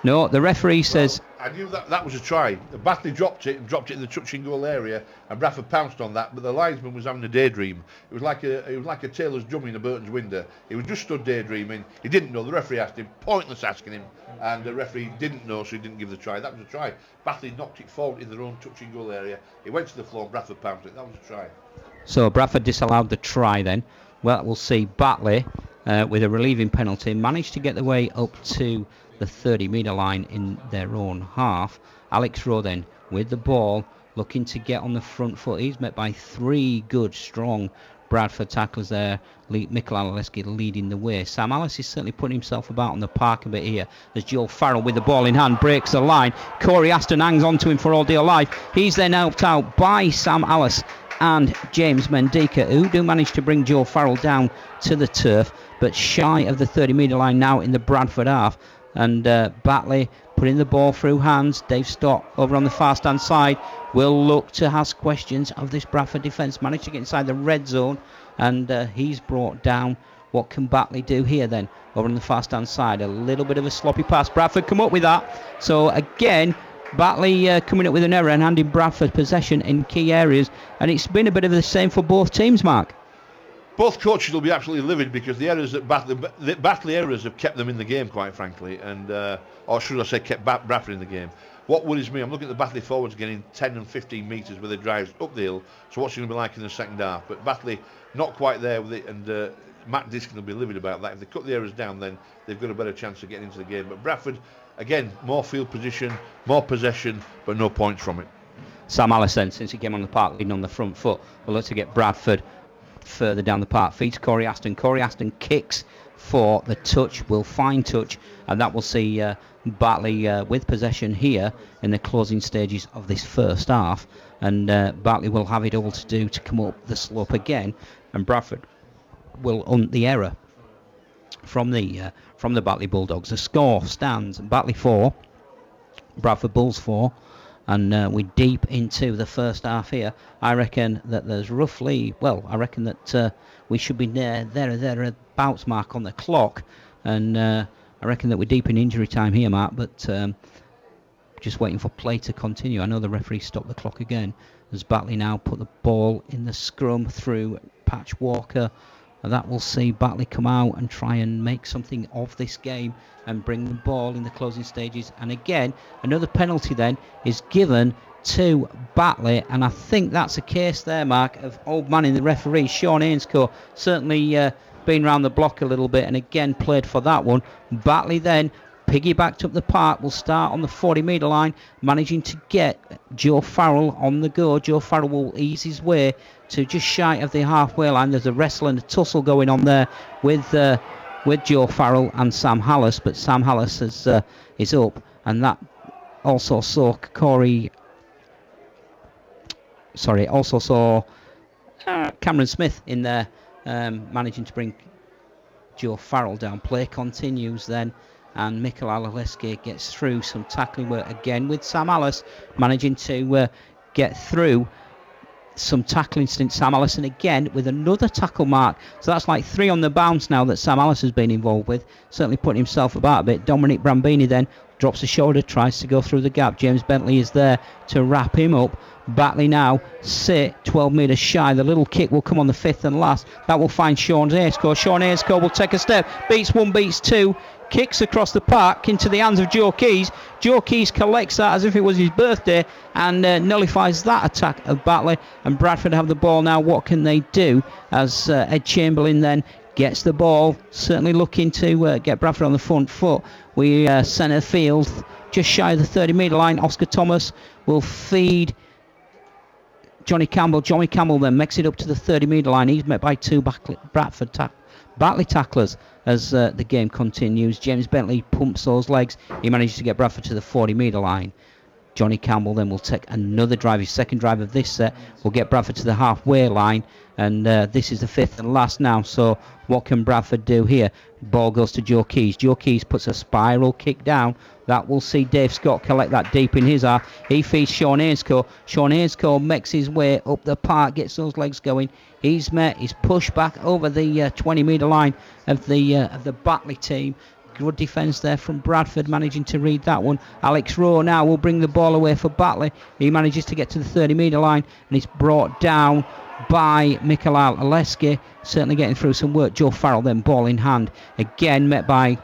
Speaker 2: no, the referee says...
Speaker 1: I knew that was a try. The Batley dropped it in the touch and goal area, and Bradford pounced on that. But the linesman was having a daydream. It was like a tailor's dummy in a Burton's window. He was just stood daydreaming. He didn't know. The referee asked him, pointless asking him, and the referee didn't know, so he didn't give the try. That was a try. Batley knocked it forward in their own touch and goal area. It went to the floor, and Bradford pounced it. That was a try.
Speaker 2: So Bradford disallowed the try then. Well, we'll see Batley with a relieving penalty managed to get the way up to the 30-metre line in their own half. Alex Rowe then with the ball looking to get on the front foot. He's met by three good, strong Bradford tacklers there. Mikolaj Lalevski leading the way. Sam Alice is certainly putting himself about on the park a bit here as Joe Farrell with the ball in hand breaks the line. Corey Aston hangs on to him for all dear life. He's then helped out by Sam Alice and James Mendika, who do manage to bring Joe Farrell down to the turf, but shy of the 30-metre line now in the Bradford half. And Batley putting the ball through hands. Dave Stott over on the far stand side will look to ask questions of this Bradford defence. Managed to get inside the red zone, and he's brought down. What can Batley do here then? Over on the far stand side, a little bit of a sloppy pass. Bradford come up with that. So again, Batley coming up with an error and handing Bradford possession in key areas, and it's been a bit of the same for both teams, Mark.
Speaker 1: Both coaches will be absolutely livid because the errors that Batley errors have kept them in the game, quite frankly, and or should I say, kept Bradford in the game. What worries me, I'm looking at the Batley forwards getting 10 and 15 metres with their drives up the hill. So what's it going to be like in the second half? But Batley not quite there with it, and Matt Diskin will be livid about that. If they cut the errors down, then they've got a better chance of getting into the game. But Bradford, again, more field position, more possession, but no points from it.
Speaker 2: Sam Allison, since he came on the park leading on the front foot, will look to get Bradford further down the park. Feeds Corey Aston. Corey Aston kicks for the touch, will find touch, and that will see Batley with possession here in the closing stages of this first half. And Batley will have it all to do to come up the slope again, and Bradford will hunt the error from the Batley Bulldogs. The score stands Batley 4, Bradford Bulls 4, and we're deep into the first half here. I reckon that there's roughly, I reckon that we should be there about mark on the clock, and I reckon that we're deep in injury time here, Mark, but just waiting for play to continue. I know the referee stopped the clock again as Batley now put the ball in the scrum through Patch Walker. And that will see Batley come out and try and make something of this game and bring the ball in the closing stages. And again, another penalty then is given to Batley, and I think that's a case there, Mark, of old man in the referee, Sean Ainscough, certainly been round the block a little bit and again played for that one. Batley then piggybacked up the park, will start on the 40-metre line, managing to get Joe Farrell on the go. Joe Farrell will ease his way to just shy of the halfway line. There's a wrestle and a tussle going on there with Joe Farrell and Sam Hallis, but Sam Hallis is up, and that also saw Cameron Smith in there, managing to bring Joe Farrell down. Play continues then, and Mikel Alaleski gets through some tackling work again with Sam Hallis, managing to get through some tackling stints. Sam Allison again with another tackle, Mark. So that's like 3 on the bounce now that Sam Allison has been involved with, certainly putting himself about a bit. Dominic Brambini then drops a shoulder, tries to go through the gap. James Bentley is there to wrap him up. Batley now sit 12 metres shy. The little kick will come on the 5th and last. That will find Sean Ainscough. Sean Ainscough will take a step, beats 1, beats 2, kicks across the park into the hands of Joe Keys. Joe Keys collects that as if it was his birthday and nullifies that attack of Batley, and Bradford have the ball now. What can they do as Ed Chamberlain then gets the ball, certainly looking to get Bradford on the front foot. We centre field just shy of the 30-metre line. Oscar Thomas will feed Johnny Campbell. Johnny Campbell then makes it up to the 30-metre line. He's met by 2 Batley tacklers as the game continues. James Bentley pumps those legs. He manages to get Bradford to the 40-metre line. Johnny Campbell then will take another drive. His second drive of this set will get Bradford to the halfway line, and this is the 5th and last now. So what can Bradford do here? Ball goes to Joe Keys. Joe Keys puts a spiral kick down. That will see Dave Scott collect that deep in his half. He feeds Sean Ainscough. Sean Ainscough makes his way up the park, gets those legs going. He's pushed back over the 20-metre line of the Batley team. Good defence there from Bradford, managing to read that one. Alex Rowe now will bring the ball away for Batley. He manages to get to the 30-metre line, and he's brought down by Mikel Alaleski, certainly getting through some work. Joe Farrell then ball in hand, again met by,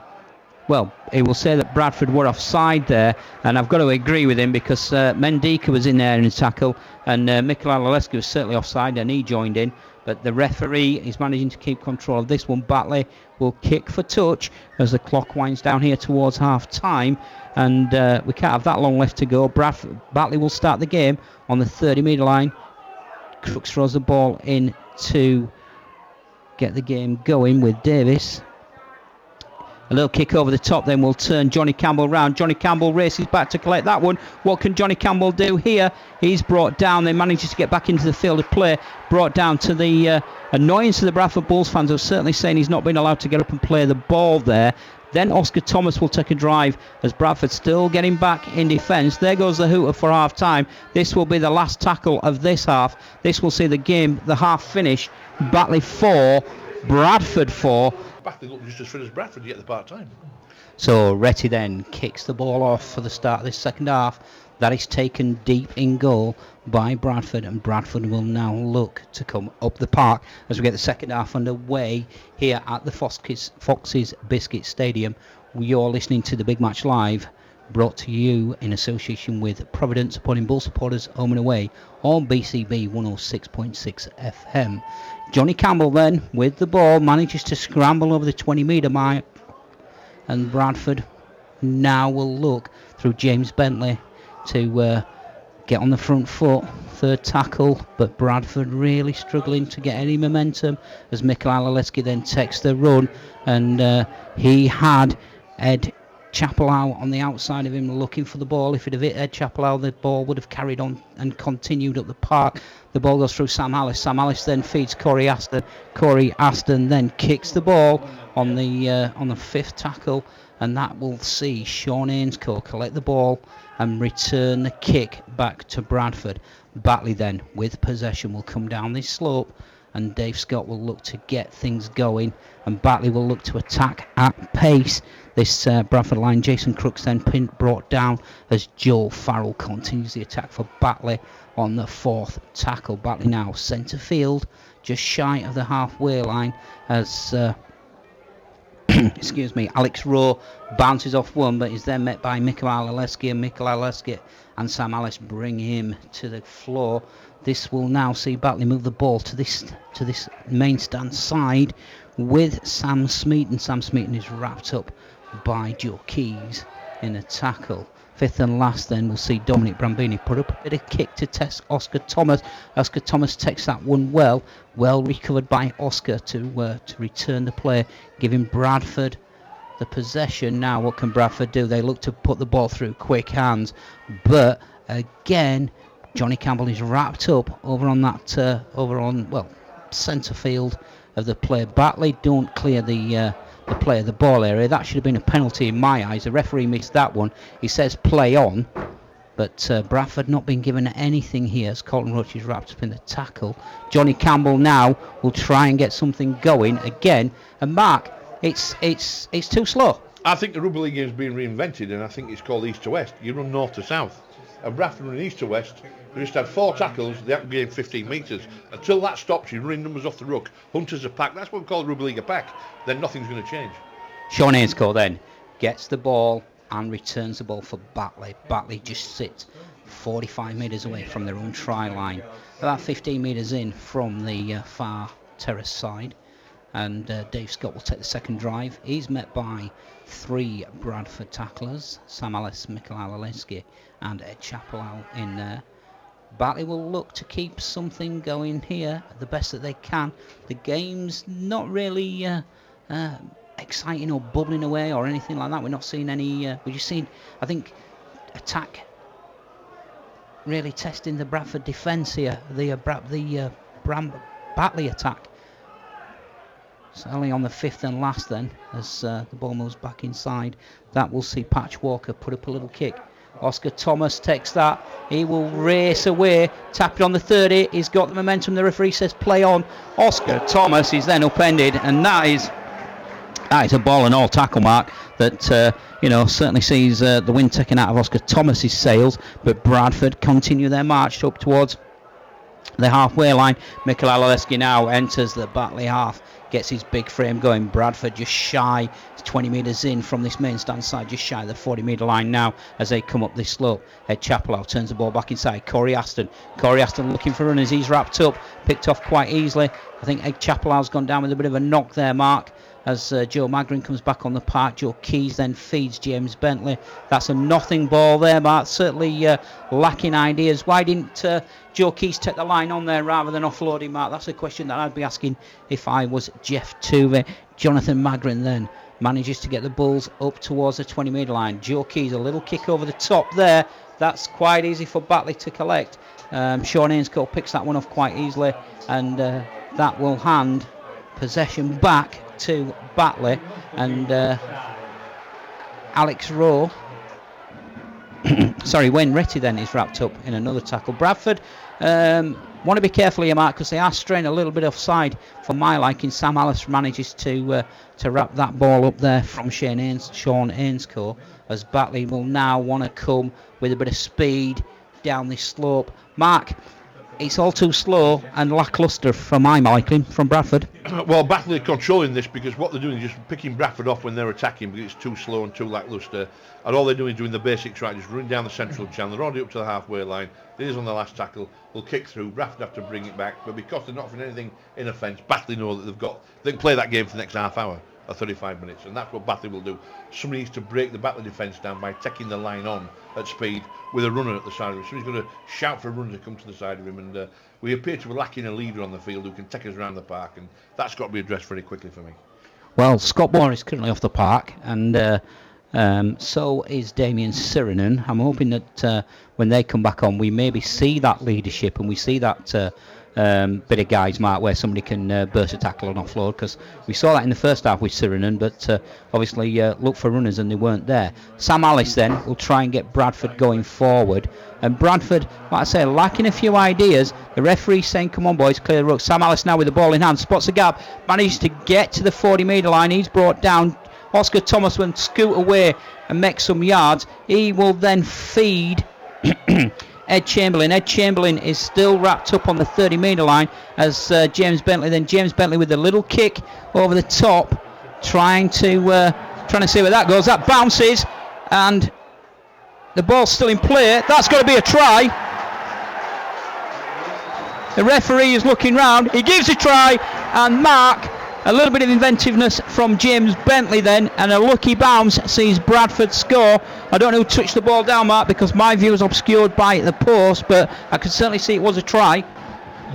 Speaker 2: he will say that Bradford were offside there, and I've got to agree with him because Mendika was in there in a tackle, and Mikel Alaleski was certainly offside and he joined in. But the referee is managing to keep control of this one. Batley will kick for touch as the clock winds down here towards half time, and we can't have that long left to go. Batley will start the game on the 30-metre line. Crooks throws the ball in to get the game going with Davis. A little kick over the top then will turn Johnny Campbell round. Johnny Campbell races back to collect that one. What can Johnny Campbell do here? He's brought down. They manages to get back into the field of play. Brought down to the annoyance of the Bradford Bulls fans, who are certainly saying he's not been allowed to get up and play the ball there. Then Oscar Thomas will take a drive as Bradford still getting back in defence. There goes the hooter for half time. This will be the last tackle of this half. This will see the half finish. Batley 4, Bradford 4.
Speaker 1: Batley looked just as fit as Bradford yet the part time.
Speaker 2: So Retty then kicks the ball off for the start of this second half. That is taken deep in goal by Bradford, and Bradford will now look to come up the park as we get the second half underway here at the Foxes Biscuits Stadium. You're listening to the Big Match Live, brought to you in association with Providence, supporting Bull supporters home and away on BCB 106.6 FM. Johnny Campbell then with the ball manages to scramble over the 20-metre mark, and Bradford now will look through James Bentley to get on the front foot. Third tackle, but Bradford really struggling to get any momentum as Mikel Alaleski then takes the run, and he had Ed Chapelau on the outside of him looking for the ball. If it had hit Ed Chapelau, the ball would have carried on and continued up the park. The ball goes through Sam Alice. Sam Alice then feeds Corey Aston. Corey Aston then kicks the ball on the fifth tackle, and that will see Sean Ainscough collect the ball and return the kick back to Bradford. Batley then, with possession, will come down this slope, and Dave Scott will look to get things going, and Batley will look to attack at pace this Bradford line. Jason Crooks then brought down as Joe Farrell continues the attack for Batley on the fourth tackle. Batley now centre field, just shy of the halfway line, as excuse me, Alex Rowe bounces off one, but is then met by Mikel Alaleski, and Mikel Alaleski and Sam Alice bring him to the floor. This will now see Batley move the ball to this main stand side with Sam Smeaton. Sam Smeaton is wrapped up by Joe Keys in a tackle. Fifth and last then we'll see Dominic Brambini put up a bit of kick to test Oscar Thomas. Oscar Thomas takes that one well recovered by Oscar to return the play, giving Bradford the possession. Now what can Bradford do? They look to put the ball through quick hands, but again Johnny Campbell is wrapped up over on centre field of the play. Batley don't clear the play of the ball area. That should have been a penalty in my eyes. The referee missed that one. He says play on, but Bradford not been given anything here as Colton Roach is wrapped up in the tackle. Johnny Campbell now will try and get something going again, and Mark, it's too slow.
Speaker 1: I think the rugby league game is being reinvented, and I think it's called east to west. You run north to south, and Bradford run east to west. They just had 4 tackles, they haven't gained 15 metres. Until that stops, you're running numbers off the ruck. Hunters a pack, that's what we call rugby league a pack. Then nothing's going to change.
Speaker 2: Sean Ainscough then gets the ball and returns the ball for Batley. Batley just sits 45 metres away from their own try line, about 15 metres in from the far terrace side, and Dave Scott will take the second drive. He's met by 3 Bradford tacklers, Sam Alice, Mikel Alaleski and Ed Chapelau in there. Batley will look to keep something going here the best that they can. The game's not really exciting or bubbling away or anything like that. We're not seeing any. We're just seeing, I think, attack really testing the Bradford defence here. The Batley attack. It's only on the fifth and last then, as the ball moves back inside. That will see Patch Walker put up a little kick. Oscar Thomas takes that. He will race away. Tap it on the 30. He's got the momentum. The referee says play on. Oscar Thomas is then upended, and that is a ball and all tackle, Mark, that certainly sees the wind taken out of Oscar Thomas's sails. But Bradford continue their march up towards the halfway line. Mikel Alaleski now enters the Batley half, gets his big frame going. Bradford just shy, 20 metres in from this main stand side, just shy of the 40 metre line now as they come up this slope. Ed Chapelau turns the ball back inside. Corey Aston looking for runners. He's wrapped up, picked off quite easily. I think Ed Chapelau's gone down with a bit of a knock there, Mark, as Joe Magrin comes back on the park. Joe Keys then feeds James Bentley. That's a nothing ball there, Mark. Certainly lacking ideas. Why didn't Joe Keys take the line on there rather than offloading, Mark? That's a question that I'd be asking if I was Jeff Tuvey. Jonathan Magrin then manages to get the Bulls up towards the 20 metre line. Joe Keys, a little kick over the top there. That's quite easy for Batley to collect. Sean Ainscough picks that one off quite easily, and that will hand possession back to Batley, and Alex Rowe Wayne Retty then is wrapped up in another tackle. Bradford want to be careful here, Mark, because they are straying a little bit offside for my liking. Sam Alice manages to wrap that ball up there from Sean Ainscough, as Batley will now want to come with a bit of speed down this slope. Mark, it's all too slow and lacklustre for my liking from Bradford.
Speaker 1: Well, Batley are controlling this because what they're doing is just picking Bradford off when they're attacking because it's too slow and too lacklustre. And all they're doing is doing the basics right, just running down the central channel. They're already up to the halfway line. These on the last tackle. They'll kick through. Bradford have to bring it back. But because they're not offering anything in offence, Batley know that they can play that game for the next half hour or 35 minutes. And that's what Batley will do. Somebody needs to break the Batley defence down by taking the line on at speed with a runner at the side of him. Somebody's going to shout for a runner to come to the side of him. And we appear to be lacking a leader on the field who can take us around the park. And that's got to be addressed very quickly for me.
Speaker 2: Well, Scott Moore is currently off the park. And so is Damien Sirenen. I'm hoping that when they come back on, we maybe see that leadership and we see that bit of guys, Mark, where somebody can burst a tackle and offload, because we saw that in the first half with Sirenen, but obviously look for runners and they weren't there. Sam Alice then will try and get Bradford going forward, and Bradford, like I say, lacking a few ideas. The referee saying, come on boys, clear the ruck. Sam Alice now with the ball in hand, spots a gap, manages to get to the 40 metre line. He's brought down. Oscar Thomas will scoot away and make some yards. He will then feed Ed Chamberlain. Ed Chamberlain is still wrapped up on the 30 metre line as James Bentley with a little kick over the top, trying to see where that goes. That bounces and the ball's still in play. That's got to be a try. The referee is looking round. He gives a try, and Mark, a little bit of inventiveness from James Bentley then, and a lucky bounce sees Bradford score. I don't know who touched the ball down, Mark, because my view is obscured by the post, but I could certainly see it was a try.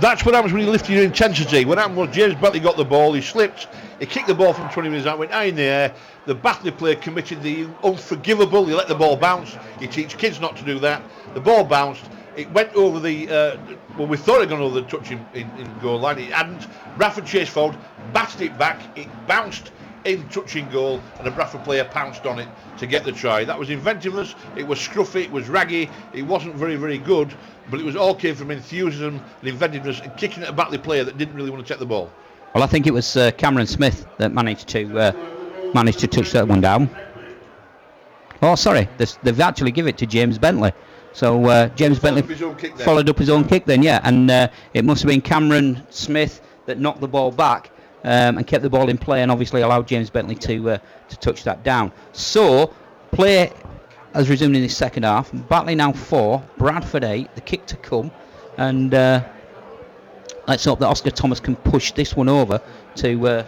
Speaker 1: That's what happens when you lift your intensity. What happened was James Bentley got the ball, he slipped, he kicked the ball from 20 metres out, went high in the air. The Batley player committed the unforgivable. He let the ball bounce. You teach kids not to do that. The ball bounced. It went over the, we thought it had gone over the touch in goal line. It hadn't. Bradford chased forward, batted it back. It bounced in touching goal, and the Bradford player pounced on it to get the try. That was inventiveness. It was scruffy. It was raggy. It wasn't very, very good, but it was all came from enthusiasm and inventiveness and kicking at a Batley player that didn't really want to take the ball.
Speaker 2: Well, I think it was Cameron Smith that managed to touch that one down. Oh, sorry, they've actually given it to James Bentley. So James Bentley followed up his own kick then, yeah, and it must have been Cameron Smith that knocked the ball back and kept the ball in play, and obviously allowed James Bentley to touch that down. So play has resumed in the second half. Batley now 4, Bradford 8. The kick to come, and let's hope that Oscar Thomas can push this one over to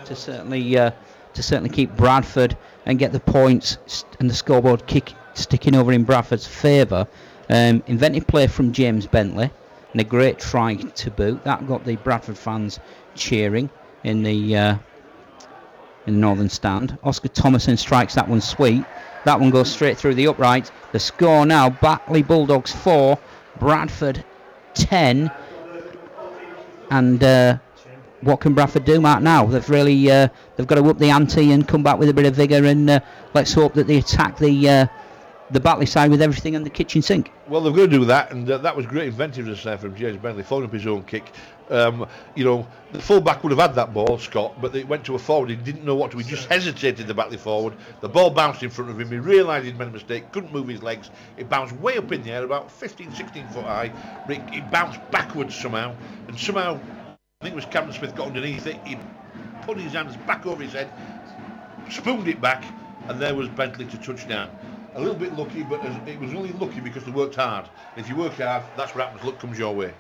Speaker 2: certainly keep Bradford and get the points and the scoreboard kick sticking over in Bradford's favour. Inventive play from James Bentley and a great try to boot. That got the Bradford fans cheering in the northern stand. Oscar Thomason strikes that one sweet. That one goes straight through the upright. The score now, Batley Bulldogs 4, Bradford 10. And what can Bradford do, Mark, now? They've really they've got to up the ante and come back with a bit of vigour, and let's hope that they attack the Batley side with everything in the kitchen sink.
Speaker 1: Well, they're going to do that, and that was great inventiveness there from James Bentley, following up his own kick. The full-back would have had that ball, Scott, but it went to a forward. He didn't know what to do. He just hesitated, the Batley forward. The ball bounced in front of him. He realised he'd made a mistake, couldn't move his legs. It bounced way up in the air, about 15, 16 foot high. It bounced backwards somehow, and somehow, I think it was Cameron Smith got underneath it. He put his hands back over his head, spooned it back, and there was Bentley to touch down. A little bit lucky, but it was only lucky because they worked hard. If you work hard, that's what happens. Luck comes your way.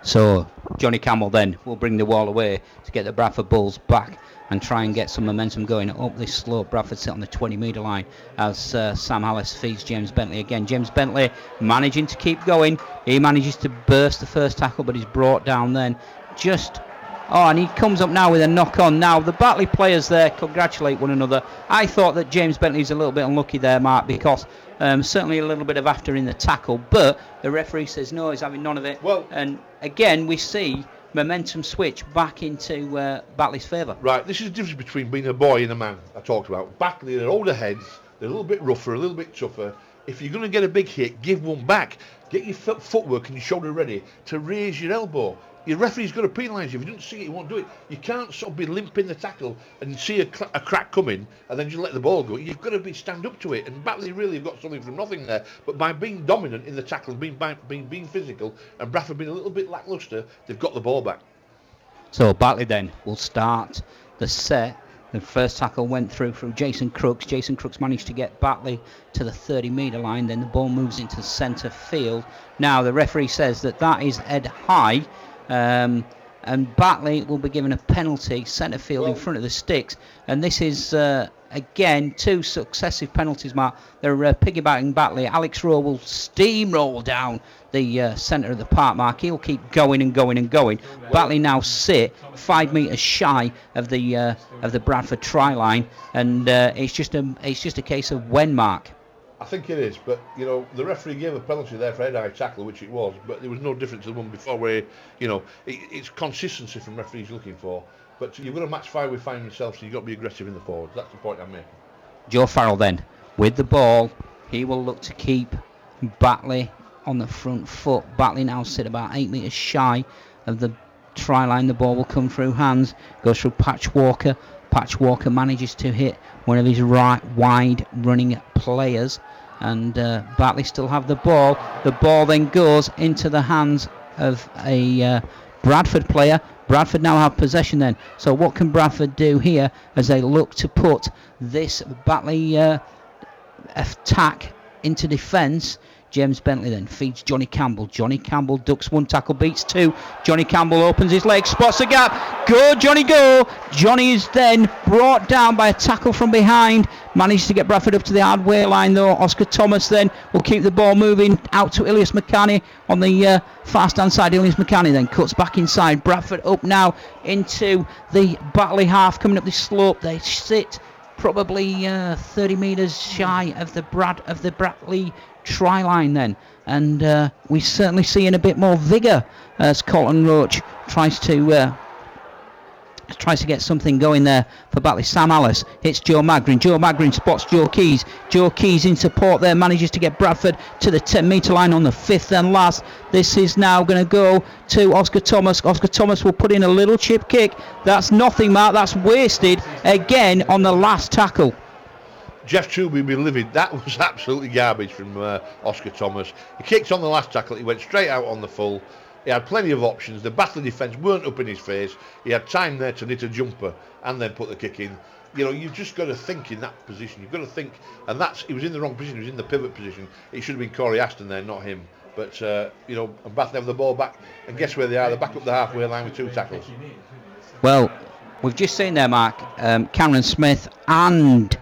Speaker 2: So Johnny Campbell then will bring the wall away to get the Bradford Bulls back and try and get some momentum going up this slope. Bradford sit on the 20 metre line as Sam Alice feeds James Bentley again. James Bentley managing to keep going. He manages to burst the first tackle, but he's brought down then. And he comes up now with a knock on. Now the Batley players there congratulate one another. I thought that James Bentley's a little bit unlucky there, Mark, because certainly a little bit of after in the tackle, but the referee says no, he's having none of it. Well, and again we see momentum switch back into Batley's favour.
Speaker 1: Right, this is the difference between being a boy and a man I talked about. Batley, they're older heads, they're a little bit rougher, a little bit tougher, if you're going to get a big hit, give one back. Get your footwork and your shoulder ready to raise your elbow. Your referee's got to penalise you. If you don't see it, he won't do it. You can't sort of be limping the tackle and see a crack coming and then just let the ball go. You've got to stand up to it. And Batley really have got something from nothing there. But by being dominant in the tackle, being physical, and Bradford being a little bit lacklustre, they've got the ball back.
Speaker 2: So Batley then will start the set. The first tackle went through Jason Crooks. Jason Crooks managed to get Batley to the 30-metre line. Then the ball moves into centre field. Now the referee says that is head high. And Batley will be given a penalty, centre field in front of the sticks. And this is, again, 2 successive penalties, Mark. They're piggybacking Batley. Alex Rowe will steamroll down the centre of the park, Mark. He'll keep going and going and going. Batley now sit 5 metres shy of the Bradford try line. And it's just a case of when, Mark.
Speaker 1: I think it is, but the referee gave a penalty there for head-high tackle, which it was, but there was no difference to the one before where, it's consistency from referees looking for. But you've got to match fire with fire yourself, so you've got to be aggressive in the forwards. That's the point I'm making.
Speaker 2: Joe Farrell then, with the ball, he will look to keep Batley on the front foot. Batley now sit about 8 metres shy of the try line. The ball will come through hands, goes through Patch Walker. Patch Walker manages to hit one of his wide running players, and Batley still have the ball. The ball then goes into the hands of a Bradford player. Bradford now have possession then. So what can Bradford do here as they look to put this Batley attack into defence? James Bentley then feeds Johnny Campbell. Johnny Campbell ducks 1 tackle, beats 2. Johnny Campbell opens his legs, spots the gap. Go, Johnny, go! Johnny is then brought down by a tackle from behind. Manages to get Bradford up to the hardware line though. Oscar Thomas then will keep the ball moving out to Ilias McCanny on the far stand side. Ilias McCanny then cuts back inside. Bradford up now into the Batley half, coming up this slope. They sit probably 30 metres shy of the Batley try line then, and we're certainly seeing a bit more vigour as Colton Roach tries to get something going there for Batley. Sam Alice hits Joe Magrin. Joe Magrin spots Joe Keys. Joe Keys in support there, manages to get Bradford to the 10-metre line on the 5th and last. This is now going to go to Oscar Thomas. Oscar Thomas will put in a little chip kick. That's nothing, Mark. That's wasted again on the last tackle.
Speaker 1: Jeff Truby will be livid. That was absolutely garbage from Oscar Thomas. He kicked on the last tackle. He went straight out on the full. He had plenty of options. The Batley defence weren't up in his face. He had time there to knit a jumper and then put the kick in. You've just got to think in that position. You've got to think, and he was in the wrong position. He was in the pivot position. It should have been Corey Aston there, not him. But and Batley have the ball back, and guess where they are? They're back up the halfway line with 2 tackles.
Speaker 2: Well, we've just seen there, Mark, Cameron Smith and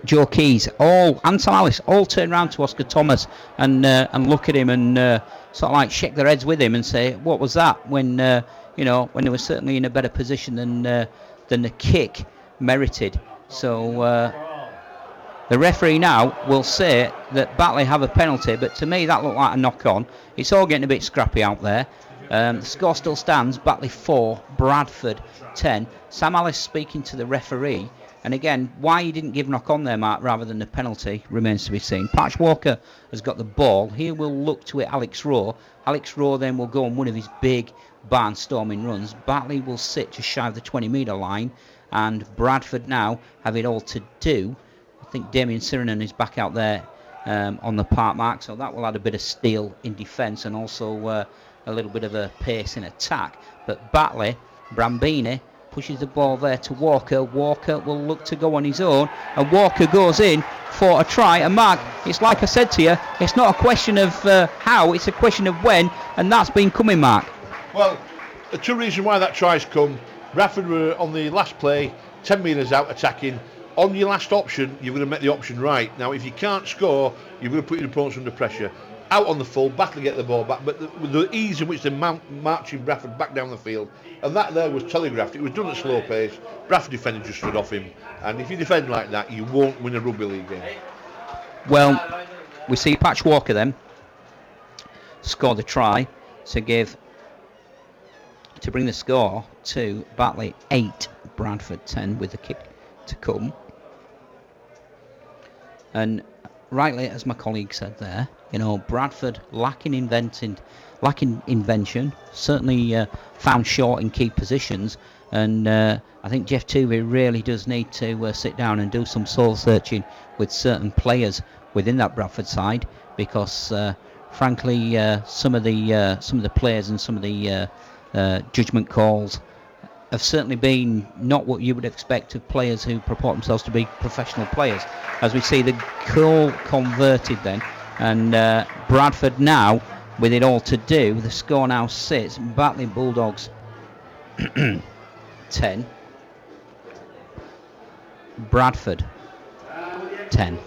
Speaker 2: Joe Keys, and Sam Alice, all turn round to Oscar Thomas and look at him and sort of like shake their heads with him and say, "What was that?" When when they were certainly in a better position than the kick merited. So the referee now will say that Batley have a penalty, but to me that looked like a knock-on. It's all getting a bit scrappy out there. The score still stands: Batley 4, Bradford 10. Sam Alice speaking to the referee. And again, why he didn't give knock on there, Mark, rather than the penalty remains to be seen. Patch Walker has got the ball. He will look to it Alex Rowe. Alex Rowe then will go on one of his big barnstorming runs. Batley will sit just shy of the 20-metre line. And Bradford now have it all to do. I think Damien Sirenen is back out there on the park, Mark. So that will add a bit of steel in defence and also a little bit of a pace in attack. But Batley, Brambini, pushes the ball there to Walker. Walker will look to go on his own, and Walker goes in for a try. And Mark, it's like I said to you, it's not a question of how, it's a question of when, and that's been coming, Mark.
Speaker 1: Well, the 2 reasons why that try's come: Bradford were on the last play, 10 metres out attacking. On your last option, you're going to make the option right. Now, if you can't score, you're going to put your opponents under pressure. Out on the full, Batley get the ball back, but with the ease in which they're marching Bradford back down the field, and that there was telegraphed. It was done at slow pace. Bradford defender just stood off him, and if you defend like that, you won't win a rugby league game.
Speaker 2: Well, we see Patch Walker then score the try to bring the score to Batley 8, Bradford 10, with the kick to come. And rightly, as my colleague said there, Bradford lacking invention, certainly found short in key positions, and I think Jeff Tuvey really does need to sit down and do some soul searching with certain players within that Bradford side, because frankly, some of the players and some of the judgment calls have certainly been not what you would expect of players who purport themselves to be professional players. As we see the goal converted then, and Bradford now with it all to do, the score now sits Batley Bulldogs 10, Bradford 10.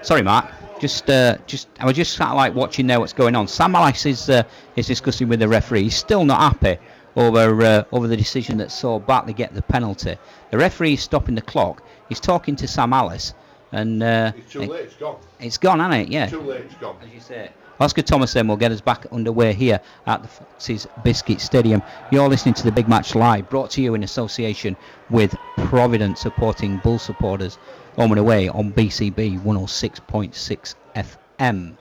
Speaker 2: Sorry, Mark. I was just sat like watching there what's going on. Sam Alice is discussing with the referee. He's still not happy over the decision that saw Batley get the penalty. The referee is stopping the clock. He's talking to Sam Alice, and
Speaker 1: it's too late. It's gone.
Speaker 2: It's gone, hasn't it? Yeah.
Speaker 1: Too late. It's gone.
Speaker 2: As you say. Oscar Thomas then will get us back underway here at the Foxes Biscuits Stadium. You're listening to the Big Match Live, brought to you in association with Providence, supporting Bull supporters home and away on BCB 106.6 FM.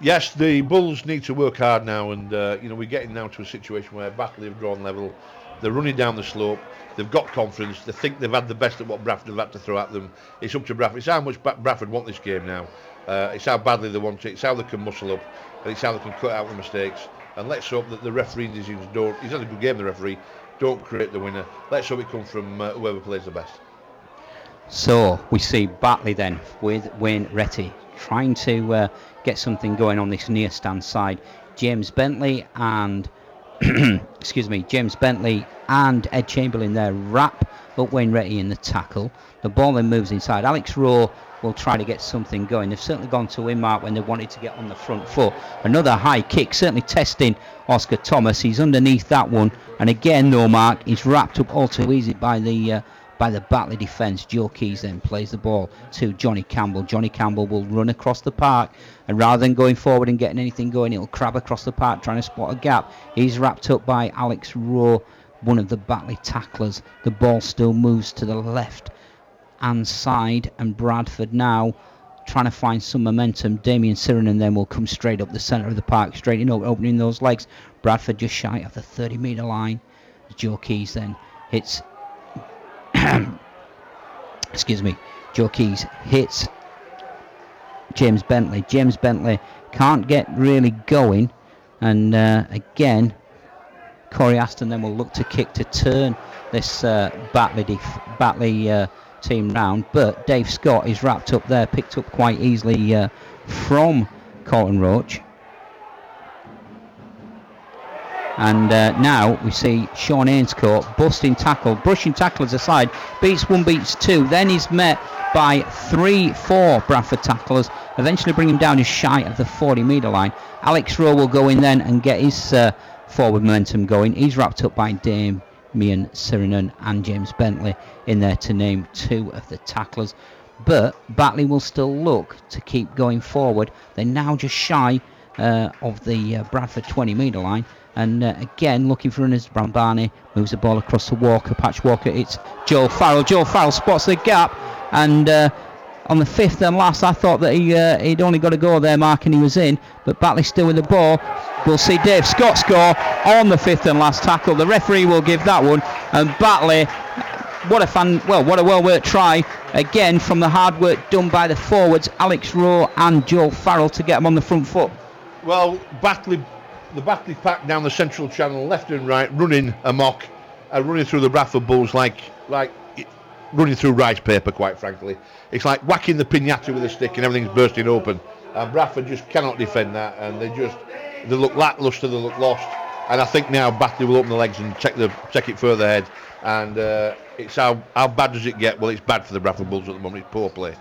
Speaker 1: Yes, the Bulls need to work hard now, and we're getting now to a situation where Batley have drawn level. They're running down the slope. They've got confidence. They think they've had the best of what Bradford have had to throw at them. It's up to Bradford. It's how much Bradford want this game now. It's how badly they want it. It's how they can muscle up, and it's how they can cut out the mistakes. And let's hope that the referee decisions don't. He's had a good game, the referee. Don't create the winner. Let's hope it comes from whoever plays the best.
Speaker 2: So we see Batley then with Wayne Retty trying to get something going on this near stand side. James Bentley and James Bentley and Ed Chamberlain there wrap up Wayne Retty in the tackle. The ball then moves inside. Alex Rowe will try to get something going. They've certainly gone to win mark when they wanted to get on the front foot. Another high kick, certainly testing Oscar Thomas. He's underneath that one, and again, though, Mark, he's wrapped up all too easy by the Batley defence. Joe Keys then plays the ball to Johnny Campbell. Johnny Campbell will run across the park, and rather than going forward and getting anything going, he'll crab across the park trying to spot a gap. He's wrapped up by Alex Rowe, one of the Batley tacklers. The ball still moves to the left hand side, and Bradford now trying to find some momentum. Damien Sirenen then will come straight up the centre of the park, straight in, opening those legs. Bradford just shy of the 30-metre line. Joe Keys then hits Joe Keys hits James Bentley. James Bentley can't get really going, and again Corey Aston then will look to kick to turn this Batley team round, but Dave Scott is wrapped up there, picked up quite easily from Colton Roach. And now we see Sean Ainscourt brushing tacklers aside, beats one, beats two, then he's met by 3-4 Bradford tacklers, eventually bring him down just shy of the 40-metre line. Alex Rowe will go in then and get his forward momentum going. He's wrapped up by Damien Sirenen and James Bentley in there to name two of the tacklers. But Batley will still look to keep going forward. They're now just shy of the Bradford 20-metre line. And again, looking for runners, Brambani moves the ball across to Walker. Patch Walker, it's Joel Farrell. Joel Farrell spots the gap. And on the fifth and last, I thought that he'd only got to go there, Mark, and he was in. But Batley still with the ball. We'll see Dave Scott score on the fifth and last tackle. The referee will give that one. And Batley, what a well-worked try. Again, from the hard work done by the forwards, Alex Rowe and Joel Farrell to get them on the front foot.
Speaker 1: Well, the Batley pack down the central channel, left and right, running amok, running through the Bradford Bulls like running through rice paper, quite frankly. It's like whacking the piñata with a stick and everything's bursting open. And Bradford just cannot defend that, and they look lacklustre, they look lost. And I think now Batley will open the legs and take it further ahead. And it's how bad does it get? Well, it's bad for the Bradford Bulls at the moment. It's poor play.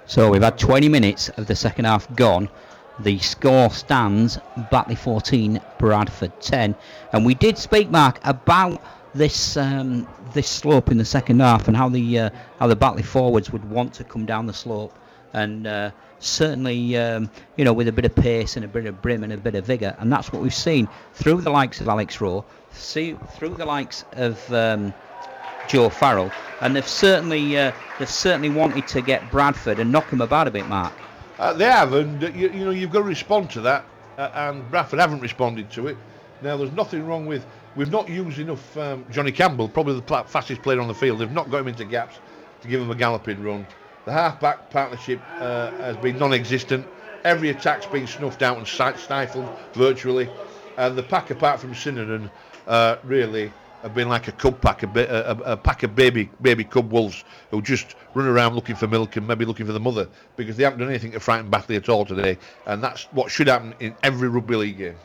Speaker 2: So we've had 20 minutes of the second half gone. The score stands Batley 14, Bradford 10. And we did speak, Mark, about this slope in the second half and how the Batley forwards would want to come down the slope. And certainly, with a bit of pace and a bit of brim and a bit of vigour. And that's what we've seen through the likes of Alex Rowe, through the likes of Joe Farrell, and they've certainly wanted to get Bradford and knock them about a bit, Mark.
Speaker 1: They have, and you know, you've got to respond to that, and Bradford haven't responded to it. Now, there's nothing wrong with, we've not used enough Johnny Campbell, probably the fastest player on the field. They've not got him into gaps to give him a galloping run. The half-back partnership has been non-existent. Every attack's been snuffed out and stifled virtually, and the pack, apart from Sinneran, really have been like a cub pack, a pack of baby cub wolves who just run around looking for milk and maybe looking for the mother, because they haven't done anything to frighten Batley at all today, and that's what should happen in every rugby league game.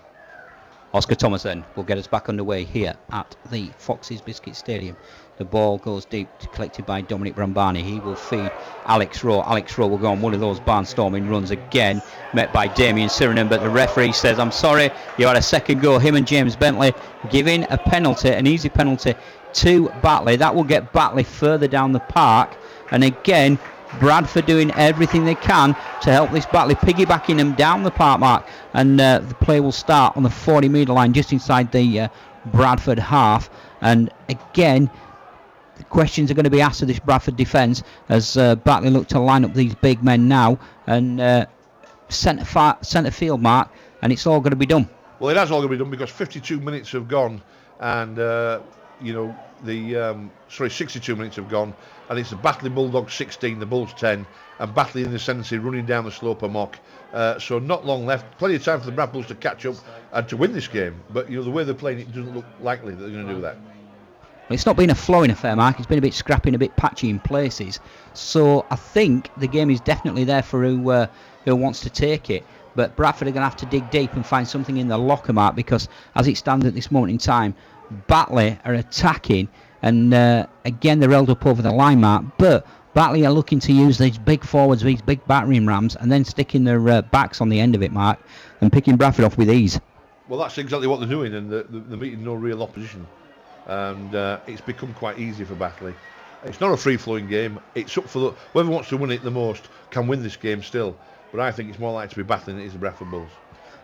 Speaker 2: Oscar Thomas then will get us back underway here at the Foxes Biscuit Stadium. The ball goes deep, collected by Dominic Brambani. He will feed Alex Rowe. Alex Rowe will go on one of those barnstorming runs again, met by Damien Sirenen, but the referee says, I'm sorry, you had a second go. Him and James Bentley giving a penalty, an easy penalty to Batley. That will get Batley further down the park, and again, Bradford doing everything they can to help this Batley, piggybacking them down the park, Mark, and the play will start on the 40-metre line just inside the Bradford half. And again, the questions are going to be asked of this Bradford defence as Batley look to line up these big men now and centre field, Mark, and it's all going to be done.
Speaker 1: Well, it has all going to be done because 52 minutes have gone, and 62 minutes have gone, and it's the Batley Bulldogs 16, the Bulls 10, and Batley in the ascendancy running down the slope of Mock. So not long left, plenty of time for the Brad Bulls to catch up and to win this game. But the way they're playing, it doesn't look likely that they're going to do that.
Speaker 2: Well, it's not been a flowing affair, Mark. It's been a bit scrappy and a bit patchy in places. So I think the game is definitely there for who wants to take it. But Bradford are going to have to dig deep and find something in the locker, Mark, because as it stands at this moment in time, Batley are attacking, and again they're held up over the line, Mark, but Batley are looking to use these big forwards, these big battering rams, and then sticking their backs on the end of it, Mark, and picking Bradford off with ease.
Speaker 1: Well, that's exactly what they're doing, and they're meeting no real opposition, and it's become quite easy for Batley. It's not a free-flowing game. It's up for whoever wants to win it the most can win this game still, but I think it's more likely to be Batley than it is the Bradford Bulls.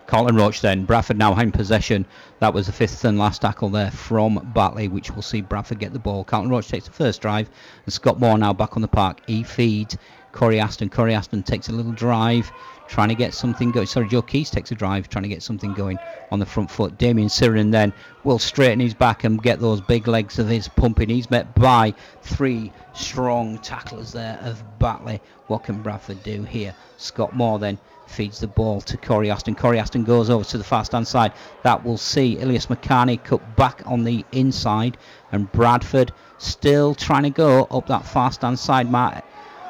Speaker 2: Carlton Roach then, Bradford now in possession. That was the fifth and last tackle there from Batley, which will see Bradford get the ball. Carlton Roach takes the first drive, and Scott Moore now back on the park. He feeds Corey Aston. Corey Aston takes a little drive, trying to get something going. Sorry, Joe Keys takes a drive, trying to get something going on the front foot. Damien Sirenen then will straighten his back and get those big legs of his pumping. He's met by three strong tacklers there of Batley. What can Bradford do here? Scott Moore then feeds the ball to Corey Aston. Corey Aston goes over to the far stand side. That will see Ilias McCarney cut back on the inside, and Bradford still trying to go up that far stand side, Mark,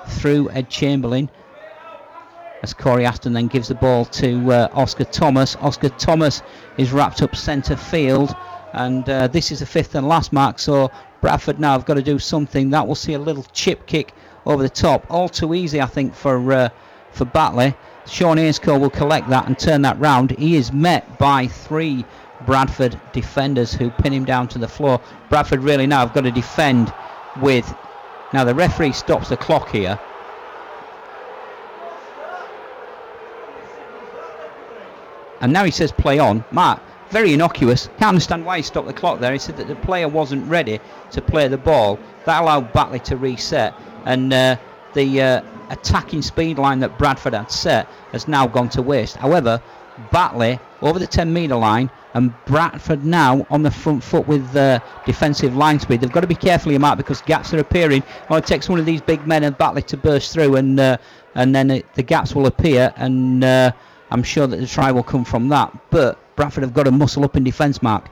Speaker 2: through Ed Chamberlain, as Corey Aston then gives the ball to Oscar Thomas. Oscar Thomas is wrapped up centre field, and this is the fifth and last, Mark, so Bradford now have got to do something. That will see a little chip kick over the top. All too easy, I think, for Batley. Sean Ainscoe will collect that and turn that round. He is met by three Bradford defenders who pin him down to the floor. Bradford really now have got to defend with... Now the referee stops the clock here. And now he says play on. Mark, very innocuous. Can't understand why he stopped the clock there. He said that the player wasn't ready to play the ball. That allowed Batley to reset. And the attacking speed line that Bradford had set has now gone to waste. However, Batley over the 10-metre line, and Bradford now on the front foot with defensive line speed. They've got to be careful here, Mark, because gaps are appearing. Well, it takes one of these big men and Batley to burst through, and then the gaps will appear, and I'm sure that the try will come from that. But Bradford have got to muscle up in defence, Mark.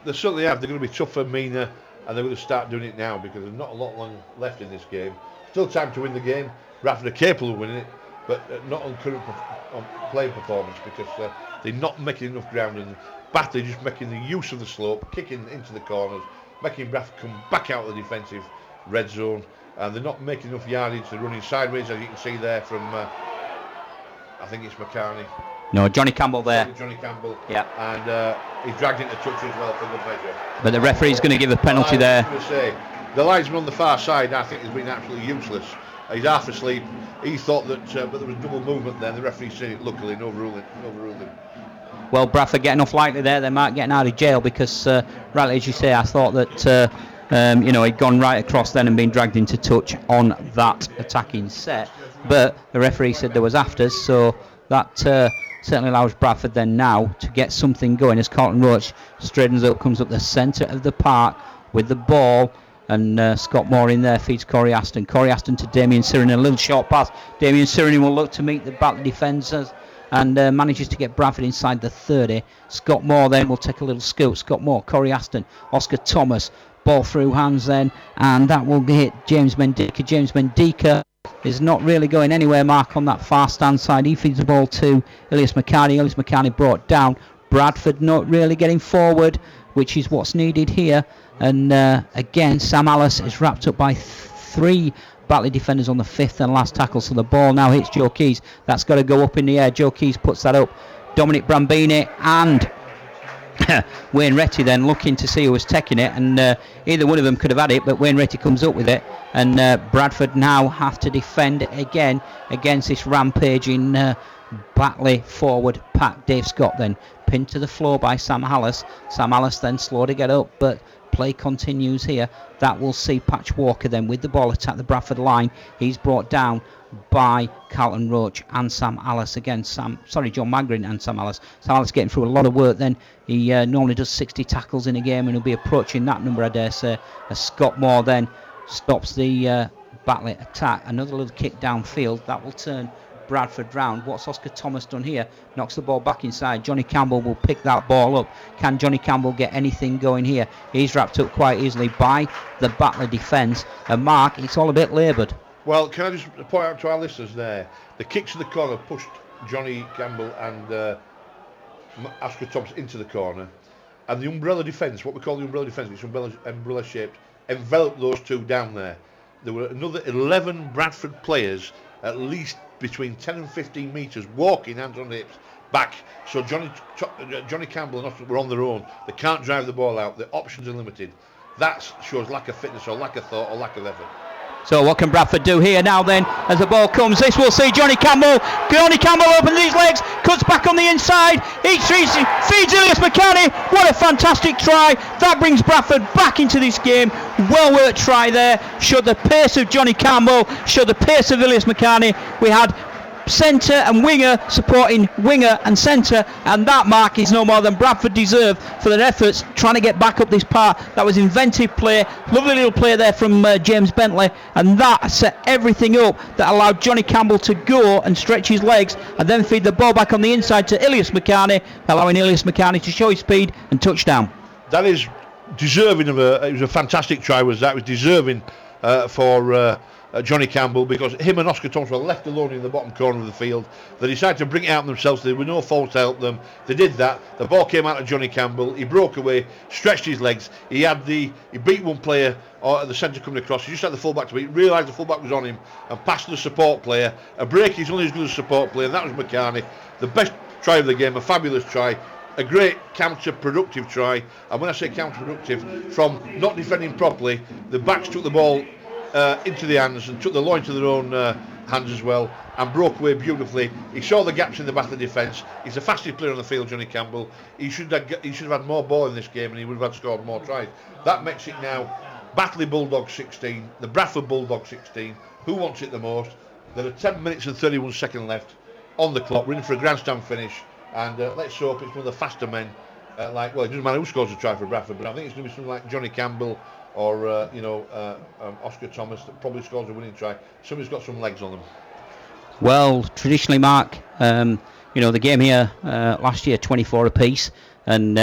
Speaker 1: They certainly have. They're going to be tougher, meaner, and they're going to start doing it now because there's not a lot long left in this game. Still time to win the game. Bradford are capable of winning it, but not on current playing performance because they're not making enough ground, and Batley just making the use of the slope, kicking into the corners, making Bradford come back out of the defensive red zone, and they're not making enough yardage. They're running sideways, as you can see there from I think it's McCarney.
Speaker 2: No, Johnny Campbell there.
Speaker 1: Johnny Campbell.
Speaker 2: Yeah.
Speaker 1: And he dragged into touch as well for good measure.
Speaker 2: But the referee's going to give a penalty there.
Speaker 1: I was going to say, the linesman on the far side, I think, has been absolutely useless. He's half asleep. He thought that, but there was double movement there. The referee said it, luckily, no overruled him. Well,
Speaker 2: Bradford getting off lightly there. They might get out of jail because, rightly as you say, I thought that He'd gone right across then and been dragged into touch on that attacking set. But the referee said there was afters, so that certainly allows Bradford then now to get something going as Carlton Roach straightens up, comes up the centre of the park with the ball. And Scott Moore in there feeds Corey Aston. Corey Aston to Damien Siren, a little short pass. Damien Siren will look to meet the Batley defenders and manages to get Bradford inside the 30. Scott Moore then will take a little scoop. Scott Moore, Corey Aston, Oscar Thomas. Ball through hands then, and that will hit James Mendika. James Mendika is not really going anywhere, Mark, on that far stand side. He feeds the ball to Ilias McCartney. Ilias McCartney brought down. Bradford not really getting forward, which is what's needed here. And again, Sam Alice is wrapped up by 3 Batley defenders on the 5th and last tackle. So the ball now hits Joe Keys. That's got to go up in the air. Joe Keys puts that up. Dominic Brambini and Wayne Retty then looking to see who was taking it. And either one of them could have had it, but Wayne Retty comes up with it. And Bradford now have to defend again against this rampaging Batley forward pack. Dave Scott then pinned to the floor by Sam Alice. Sam Alice then slow to get up, but play continues here. That will see Patch Walker then with the ball attack the Bradford line. He's brought down by Carlton Roach and Sam Alice again. John Magrin and Sam Alice. Sam Alice getting through a lot of work then. He normally does 60 tackles in a game and he'll be approaching that number, I dare say, as Scott Moore then stops the Batley attack. Another little kick downfield that will turn Bradford round. What's Oscar Thomas done here? Knocks the ball back inside. Johnny Campbell will pick that ball up. Can Johnny Campbell get anything going here? He's wrapped up quite easily by the Batley defence. And Mark, it's all a bit laboured.
Speaker 1: Well, can I just point out to our listeners there, the kicks to the corner pushed Johnny Campbell and Oscar Thomas into the corner. And the umbrella defence, what we call the umbrella defence, it's umbrella shaped, enveloped those two down there. There were another 11 Bradford players, at least between 10 and 15 metres, walking hands on hips back. So Johnny Campbell and Oscar were on their own. They can't drive the ball out. The options are limited. That shows lack of fitness or lack of thought or lack of effort.
Speaker 2: So what can Bradford do here now then as the ball comes? This will see Johnny Campbell. Johnny Campbell opens his legs, cuts back on the inside. He feeds Ilias McCartney. What a fantastic try. That brings Bradford back into this game. Well worked try there. Showed the pace of Johnny Campbell. Showed the pace of Ilias McCartney. We had centre and winger supporting winger and centre, and that, Mark, is no more than Bradford deserve for their efforts trying to get back up this part. That was inventive play, lovely little play there from James Bentley, and that set everything up that allowed Johnny Campbell to go and stretch his legs and then feed the ball back on the inside to Ilias McCartney, allowing Ilias McCartney to show his speed and touchdown.
Speaker 1: That is deserving of it was a fantastic try, was that. It was deserving for Johnny Campbell, because him and Oscar Thomas were left alone in the bottom corner of the field. They decided to bring it out themselves. There were no fault to help them. They did that. The ball came out of Johnny Campbell. He broke away, stretched his legs. He beat one player at the centre coming across. He just had the fullback to beat. Realised the fullback was on him and passed to the support player. A break is only as good as a support player, and that was McCartney. The best try of the game, a fabulous try. A great counter-productive try. And when I say counter-productive, from not defending properly, the backs took the ball into the hands and took the law into their own hands as well and broke away beautifully. He saw the gaps in the Batley defence. He's the fastest player on the field, Johnny Campbell. He should have had more ball in this game and he would have scored more tries. That makes it now Batley Bulldogs 16, the Bradford Bulldogs 16. Who wants it the most? There are 10 minutes and 31 seconds left on the clock. We're in for a grandstand finish, and let's hope it's one of the faster men. It doesn't matter who scores a try for Bradford, but I think it's going to be something like Johnny Campbell or Oscar Thomas that probably scores a winning try. Somebody's got some legs on them.
Speaker 2: Well, traditionally, Mark, the game here last year 24 apiece, and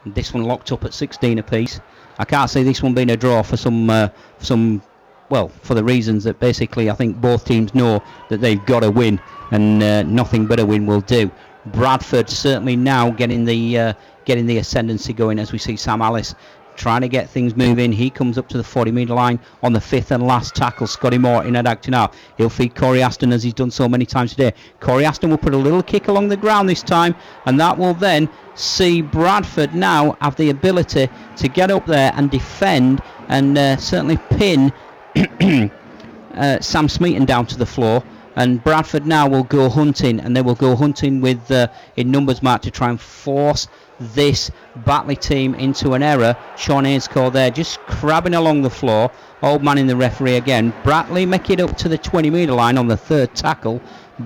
Speaker 2: this one locked up at 16 apiece. I can't see this one being a draw for for the reasons that basically I think both teams know that they've got to win, and nothing but a win will do. Bradford certainly now getting the ascendancy going, as we see Sam Alice trying to get things moving. He comes up to the 40-metre line on the 5th and last tackle. Scotty Moore in at acting out. He'll feed Corey Aston as he's done so many times today. Corey Aston will put a little kick along the ground this time, and that will then see Bradford now have the ability to get up there and defend and certainly pin Sam Smeaton down to the floor. And Bradford now will go hunting, and they will go hunting with in numbers, Mark, to try and force this Batley team into an error. Sean Ainscough there just crabbing along the floor. Old man in the referee again. Batley make it up to the 20-metre line on the third tackle.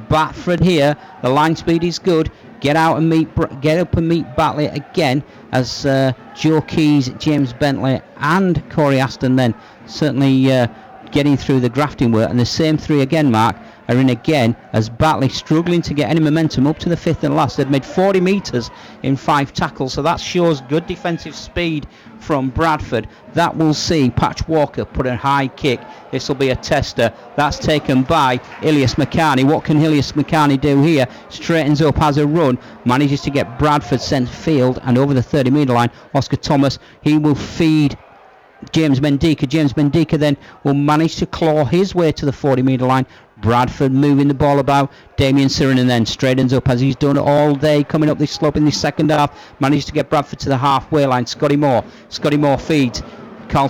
Speaker 2: Bradford here, the line speed is good. Get up and meet Batley again as Joe Keys, James Bentley and Corey Aston then certainly getting through the grafting work. And the same three again, Mark, are in again as Batley struggling to get any momentum up to the fifth and last. They've made 40 metres in 5 tackles, so that shows good defensive speed from Bradford. That will see Patch Walker put a high kick. This will be a tester. That's taken by Ilias McCarney. What can Ilias McCarney do here? Straightens up, has a run, manages to get Bradford sent field and over the 30-metre line. Oscar Thomas, he will feed James Mendika. James Mendika then will manage to claw his way to the 40-metre line. Bradford moving the ball about. Damien Sirinen then straightens up as he's done all day, coming up this slope in the second half. Managed to get Bradford to the halfway line. Scotty Moore feeds John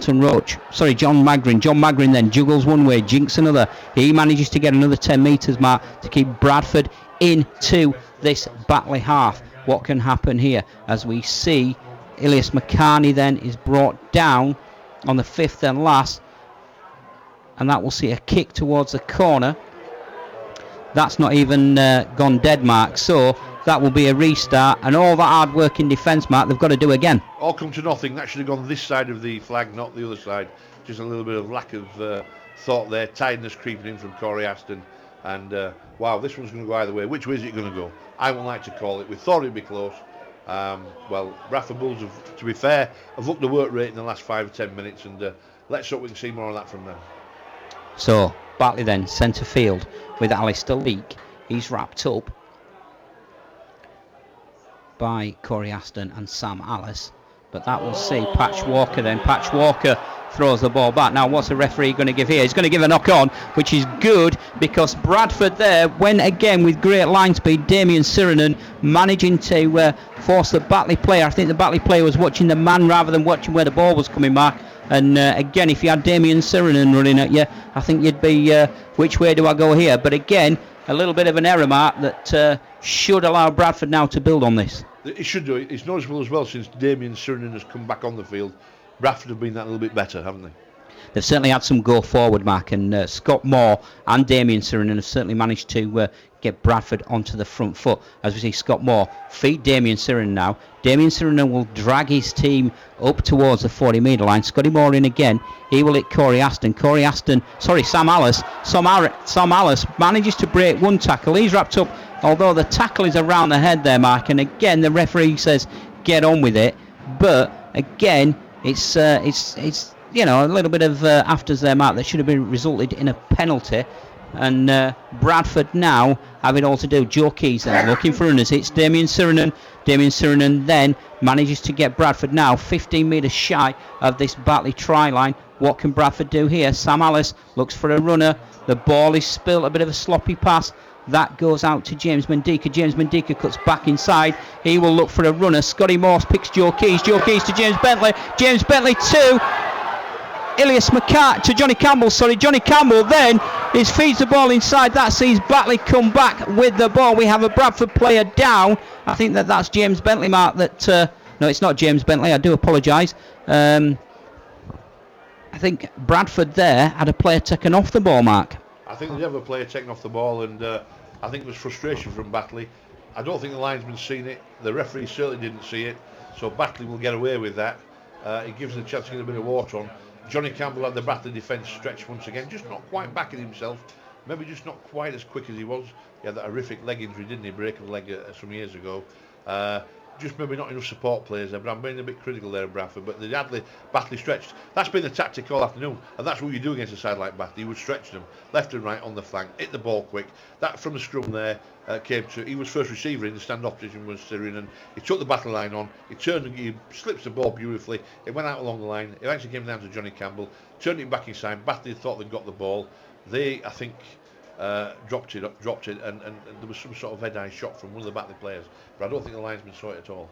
Speaker 2: Magrin. John Magrin then juggles one way, jinks another. He manages to get another 10 metres, Mark, to keep Bradford into this Batley half. What can happen here as we see Ilias McCarney then is brought down on the fifth and last, and that will see a kick towards the corner. That's not even gone dead, Mark, so that will be a restart, and all that hard work in defence, Mark, they've got to do again.
Speaker 1: All come to nothing. That should have gone this side of the flag, not the other side. Just a little bit of lack of thought there. Tiredness creeping in from Corey Aston, and wow, this one's going to go either way. Which way is it going to go? I wouldn't like to call it. We thought it'd be close. Well, Bradford Bulls have, to be fair, have looked the work rate in the last 5 or 10 minutes, and let's hope we can see more of that from them.
Speaker 2: So Batley then centre field with Alistair Leake. He's wrapped up by Corey Aston and Sam Alice, but that will see Patch Walker then. Patch Walker throws the ball back. Now what's the referee going to give here? He's going to give a knock on, which is good because Bradford there went again with great line speed. Damien Sirinen managing to force the Batley player. I think the Batley player was watching the man rather than watching where the ball was coming, Mark. And again, if you had Damien Sirinen running at you, I think you'd be, which way do I go here? But again, a little bit of an error, Mark, that should allow Bradford now to build on this.
Speaker 1: It should do. It's noticeable as well since Damien Sirinen has come back on the field. Bradford have been that little bit better, haven't they?
Speaker 2: They've certainly had some go forward, Mark, and Scott Moore and Damien Sirinen have certainly managed to get Bradford onto the front foot. As we see Scott Moore feed Damien Sirinen now. Damien Sirinen will drag his team up towards the 40-metre line. Scotty Moore in again. He will hit Corey Aston. Sam Alice. Sam Alice manages to break one tackle. He's wrapped up, although the tackle is around the head there, Mark. And again, the referee says, get on with it. But again, it's you know, a little bit of afters there, Mark, that should have been resulted in a penalty. And Bradford now have it all to do. Joe Keys there looking for runners. It's Damien Sirinen. Damien Sirinen then manages to get Bradford now 15 metres shy of this Batley try line. What can Bradford do here? Sam Alice looks for a runner. The ball is spilled. A bit of a sloppy pass. That goes out to James Mendika. James Mendika cuts back inside. He will look for a runner. Scotty Morse picks Joe Keys. Joe Keys to James Bentley. James Bentley to Ilias McCart to Johnny Campbell. Johnny Campbell then feeds the ball inside. That sees Batley come back with the ball. We have a Bradford player down. I think that's James Bentley, Mark. No, it's not James Bentley. I do apologise. I think Bradford there had a player taken off the ball, Mark.
Speaker 1: I think they have a player taken off the ball, and I think there's frustration from Batley. I don't think the linesman's seen it. The referee certainly didn't see it. So Batley will get away with that. It gives them a chance to get a bit of water on. Johnny Campbell had the Batley defence stretched once again, just not quite backing himself, maybe just not quite as quick as he was. He had that horrific leg injury, didn't he? Break of the leg some years ago. Just maybe not enough support players there, but I'm being a bit critical there of Bradford. But they had the Batley stretched. That's been the tactic all afternoon, and that's what you do against a side like Batley. You would stretch them left and right on the flank, hit the ball quick. That from the scrum there came to. He was first receiver in the stand-off position was Syrian, and he took the battle line on. He turned and he slips the ball beautifully. It went out along the line. It actually came down to Johnny Campbell, turned it back inside. Batley thought they'd got the ball. They, I think, dropped it, and there was some sort of head-eye shot from one of the Batley players, but I don't think the linesman saw it at all.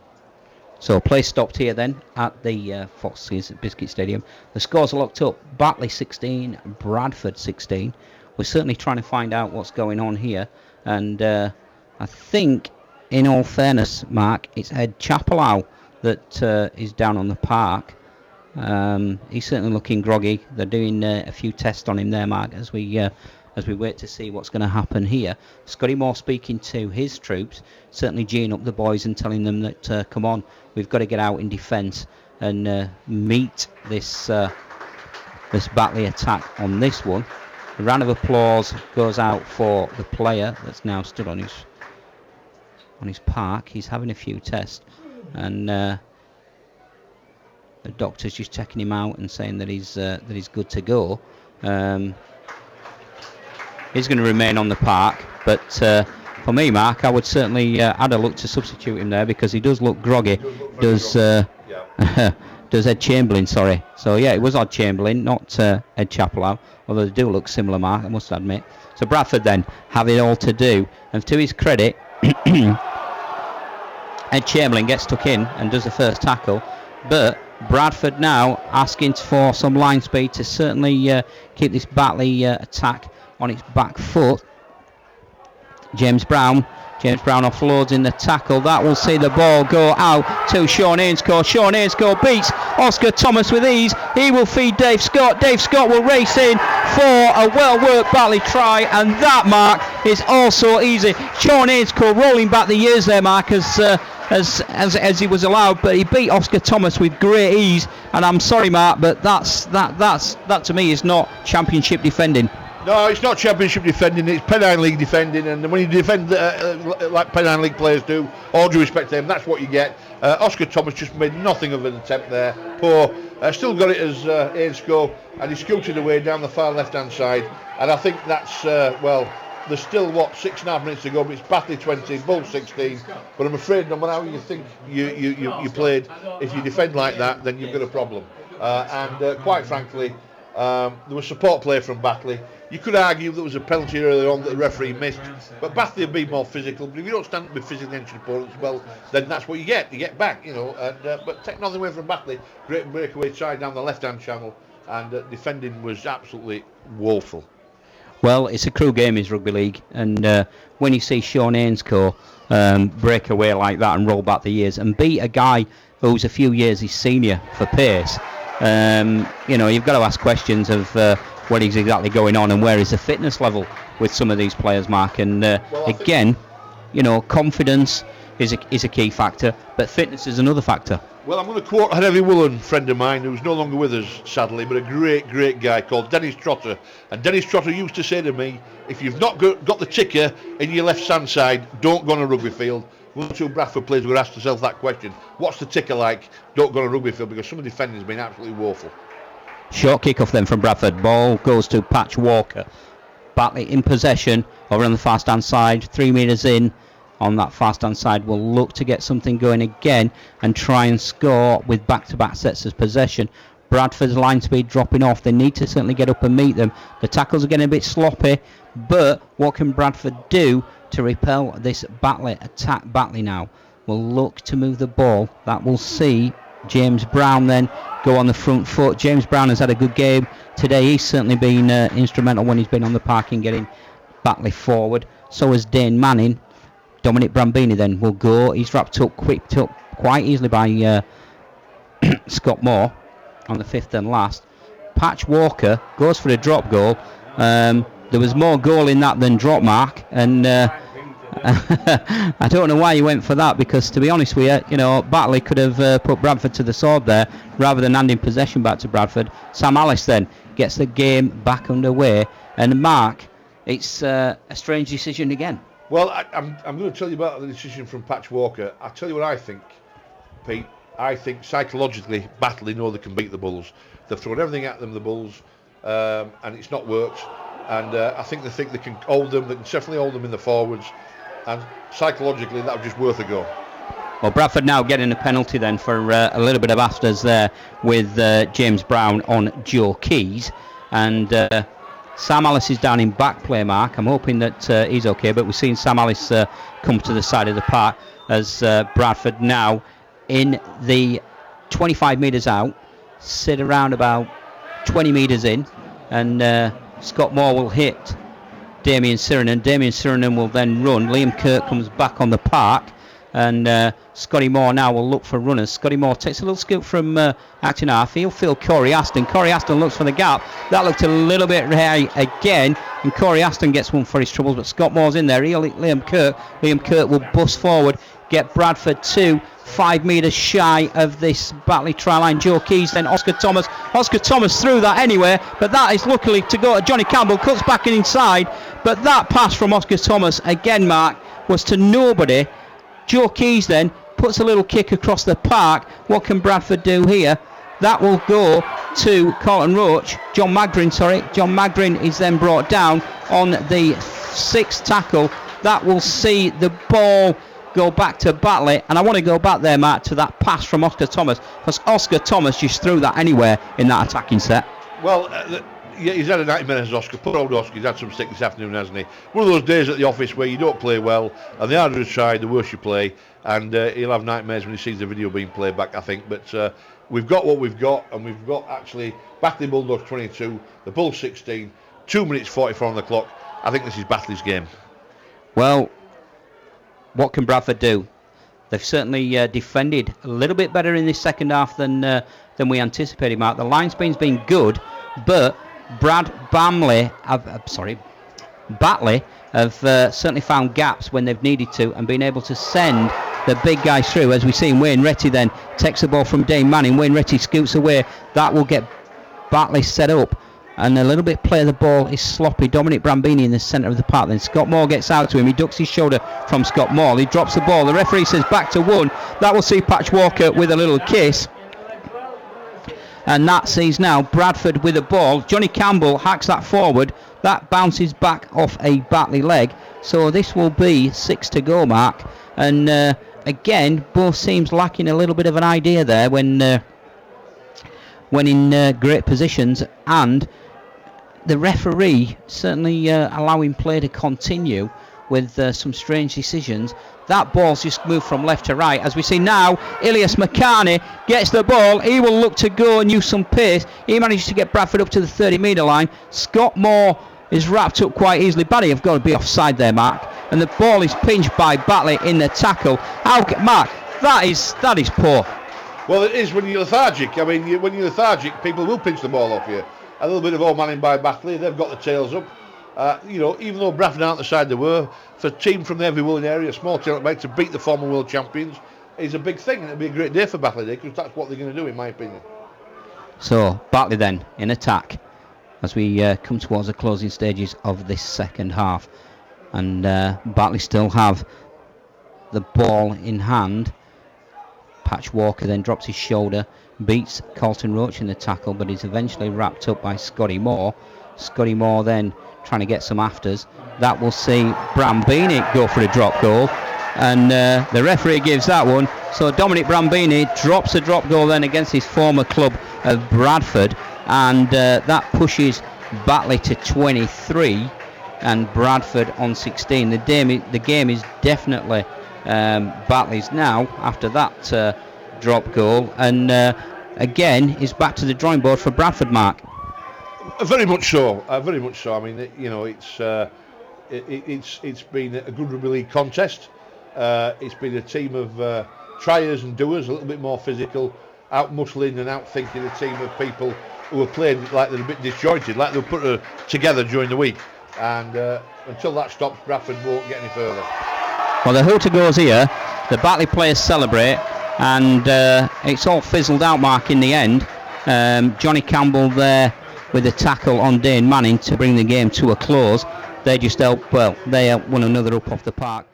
Speaker 2: So play stopped here then at the Foxes at Biscuits Stadium. The scores are locked up. Batley 16, Bradford 16. We're certainly trying to find out what's going on here, and I think in all fairness, Mark, it's Ed Chapelau that is down on the park. He's certainly looking groggy. They're doing a few tests on him there, Mark, as we wait to see what's going to happen here. Scotty Moore speaking to his troops, certainly geeing up the boys and telling them that, come on, we've got to get out in defence and meet this Batley attack on this one. A round of applause goes out for the player that's now stood on his park. He's having a few tests, and the doctor's just checking him out and saying that he's good to go. He's going to remain on the park, but for me, Mark, I would certainly add a look to substitute him there, because he does look groggy. Does Ed Chamberlain, sorry. So yeah, it was Ed Chamberlain, not Ed Chapelau, although they do look similar, Mark, I must admit. So Bradford then have it all to do, and to his credit, Ed Chamberlain gets stuck in and does the first tackle, but Bradford now asking for some line speed to certainly keep this Batley attack on its back foot. James Brown offloads in the tackle. That will see the ball go out to Sean Ainscough. Sean Ainscough beats Oscar Thomas with ease. He will feed Dave Scott. Dave Scott will race in for a well-worked Batley try, and that, Mark, is also easy. Sean Ainscough rolling back the years there, Mark, as he was allowed, but he beat Oscar Thomas with great ease. And I'm sorry, Mark, but that to me is not championship defending.
Speaker 1: No, it's not championship defending, it's Pennine League defending, and when you defend like Pennine League players do, all due respect to them, that's what you get. Oscar Thomas just made nothing of an attempt there. Poor. Still got it as Ainscough, and he scooted away down the far left-hand side, and I think that's, there's still, 6.5 minutes to go, but it's Batley 20, Bull 16, but I'm afraid no matter how you think you played, if you defend like that, then you've got a problem. And quite frankly, there was support play from Batley. You could argue there was a penalty earlier on that the referee missed, but Batley have been more physical. But if you don't stand up with physically injured opponents, well, then that's what you get. You get back, you know. But take nothing away from Batley. Great breakaway try down the left-hand channel, and defending was absolutely woeful.
Speaker 2: Well, it's a cruel game, is rugby league, and when you see Sean Ainscough break away like that and roll back the years and beat a guy who's a few years his senior for pace, you've got to ask questions of what is exactly going on and where is the fitness level with some of these players, Mark. And again, confidence is a key factor, but fitness is another factor.
Speaker 1: Well, I'm going to quote a heavy woolen friend of mine who's no longer with us, sadly, but a great guy called Dennis Trotter. And Dennis Trotter used to say to me, if you've not got the ticker in your left hand side, don't go on a rugby field. One or two Bradford players would ask themselves that question. What's the ticker like? Don't go on a rugby field, because some of the defending has been absolutely woeful.
Speaker 2: Short kick-off then from Bradford. Ball goes to Patch Walker. Batley in possession over on the fast-hand side. 3 metres in on that fast-hand side. Will look to get something going again and try and score with back-to-back sets of possession. Bradford's line speed dropping off. They need to certainly get up and meet them. The tackles are getting a bit sloppy, but what can Bradford do to repel this Batley attack? Batley now will look to move the ball. That will see James Brown then go on the front foot. James Brown has had a good game today. He's certainly been instrumental when he's been on the park in getting Batley forward. So has Dane Manning. Dominic Brambini then will go. He's whipped up quite easily by Scott Moore on the fifth and last. Patch Walker goes for a drop goal. There was more goal in that than drop, Mark, and I don't know why you went for that, because to be honest with you, Batley could have put Bradford to the sword there rather than handing possession back to Bradford. Sam Alice then gets the game back underway, and Mark, it's a strange decision again.
Speaker 1: Well, I'm going to tell you about the decision from Patch Walker. I'll tell you what I think, Pete. I think psychologically Batley know they can beat the Bulls. They've thrown everything at them, the Bulls, and it's not worked. And I think they can hold them. They can definitely hold them in the forwards. And psychologically, that was just worth a go.
Speaker 2: Well, Bradford now getting a penalty then for a little bit of afters there with James Brown on Joe Keys. And Sam Alice is down in back play, Mark. I'm hoping that he's okay, but we've seen Sam Alice come to the side of the park as Bradford now in the 25 metres out, sit around about 20 metres in, and Scott Moore will hit Damien Sirenen. Damien Sirenen will then run. Liam Kirk comes back on the park, And Scotty Moore now will look for runners. Scotty Moore takes a little scoop from acting half. He'll feel Corey Aston. Corey Aston looks for the gap. That looked a little bit high again. And Corey Aston gets one for his troubles. But Scott Moore's in there. Liam Kirk. Liam Kirk will bust forward. Get Bradford 5 metres shy of this Batley try line. Joe Keys, then Oscar Thomas. Oscar Thomas threw that anywhere. But that is luckily to go to Johnny Campbell. Cuts back and inside. But that pass from Oscar Thomas, again, Mark, was to nobody. Joe Keys then puts a little kick across the park. What can Bradford do here? That will go to Colton Roach. John Magrin is then brought down on the 6th tackle. That will see the ball go back to Batley. And I want to go back there, Matt, to that pass from Oscar Thomas, because Oscar Thomas just threw that anywhere in that attacking set.
Speaker 1: Well, yeah, he's had a 90 minutes, Oscar. Poor old Oscar, he's had some sick this afternoon, hasn't he? One of those days at the office where you don't play well, and the harder you try, the worse you play, and he'll have nightmares when he sees the video being played back, I think. But we've got what we've got, and we've got actually Batley Bulldogs 22, the Bulls 16, 2 minutes 44 on the clock. I think this is Batley's game. Well,
Speaker 2: what can Bradford do? They've certainly defended a little bit better in this second half than we anticipated, Mark. The line spin's been good, but Batley have certainly found gaps when they've needed to and been able to send the big guys through. As we've seen, Wayne Retty then takes the ball from Dane Manning. Wayne Retty scoots away. That will get Batley set up. And a little bit play of the ball is sloppy. Dominic Brambini in the centre of the park. Then Scott Moore gets out to him. He ducks his shoulder from Scott Moore. He drops the ball. The referee says back to 1. That will see Patch Walker with a little kiss. And that sees now Bradford with the ball. Johnny Campbell hacks that forward. That bounces back off a Batley leg. So this will be 6 to go, Mark. And again, both teams lacking a little bit of an idea there when in great positions. And the referee certainly allowing play to continue with some strange decisions. That ball's just moved from left to right. As we see now, Ilias McCarney gets the ball. He will look to go and use some pace. He manages to get Bradford up to the 30-metre line. Scott Moore is wrapped up quite easily. Batley have got to be offside there, Mark. And the ball is pinched by Batley in the tackle. Mark, that is poor.
Speaker 1: Well, it is when you're lethargic. I mean, when you're lethargic, people will pinch the ball off you. A little bit of all-manning by Batley. They've got the tails up. Even though Bradford aren't the side they were, for a team from the heavy willing area, small team like to beat the former world champions is a big thing, and it'll be a great day for Batley Day, because that's what they're going to do, in my opinion.
Speaker 2: So Batley then in attack as we come towards the closing stages of this second half, and Batley still have the ball in hand. Patch Walker then drops his shoulder, beats Colton Roach in the tackle, but is eventually wrapped up by Scotty Moore. Scotty Moore then trying to get some afters. That will see Brambini go for a drop goal, and the referee gives that one. So Dominic Brambini drops a drop goal then against his former club of Bradford, and that pushes Batley to 23 and Bradford on 16. The game is definitely Batley's now after that drop goal, and again is back to the drawing board for Bradford, Mark.
Speaker 1: Very much so. Very much so. I mean, it's been a good rugby league contest. It's been a team of triers and doers, a little bit more physical, out muscling and out thinking. A team of people who are playing like they're a bit disjointed, like they were put together during the week. And until that stops, Bradford won't get any further.
Speaker 2: Well, the hooter goes here. The Batley players celebrate, and it's all fizzled out, Mark, in the end. Johnny Campbell there with a tackle on Dane Manning to bring the game to a close. They just helped, they helped one another up off the park.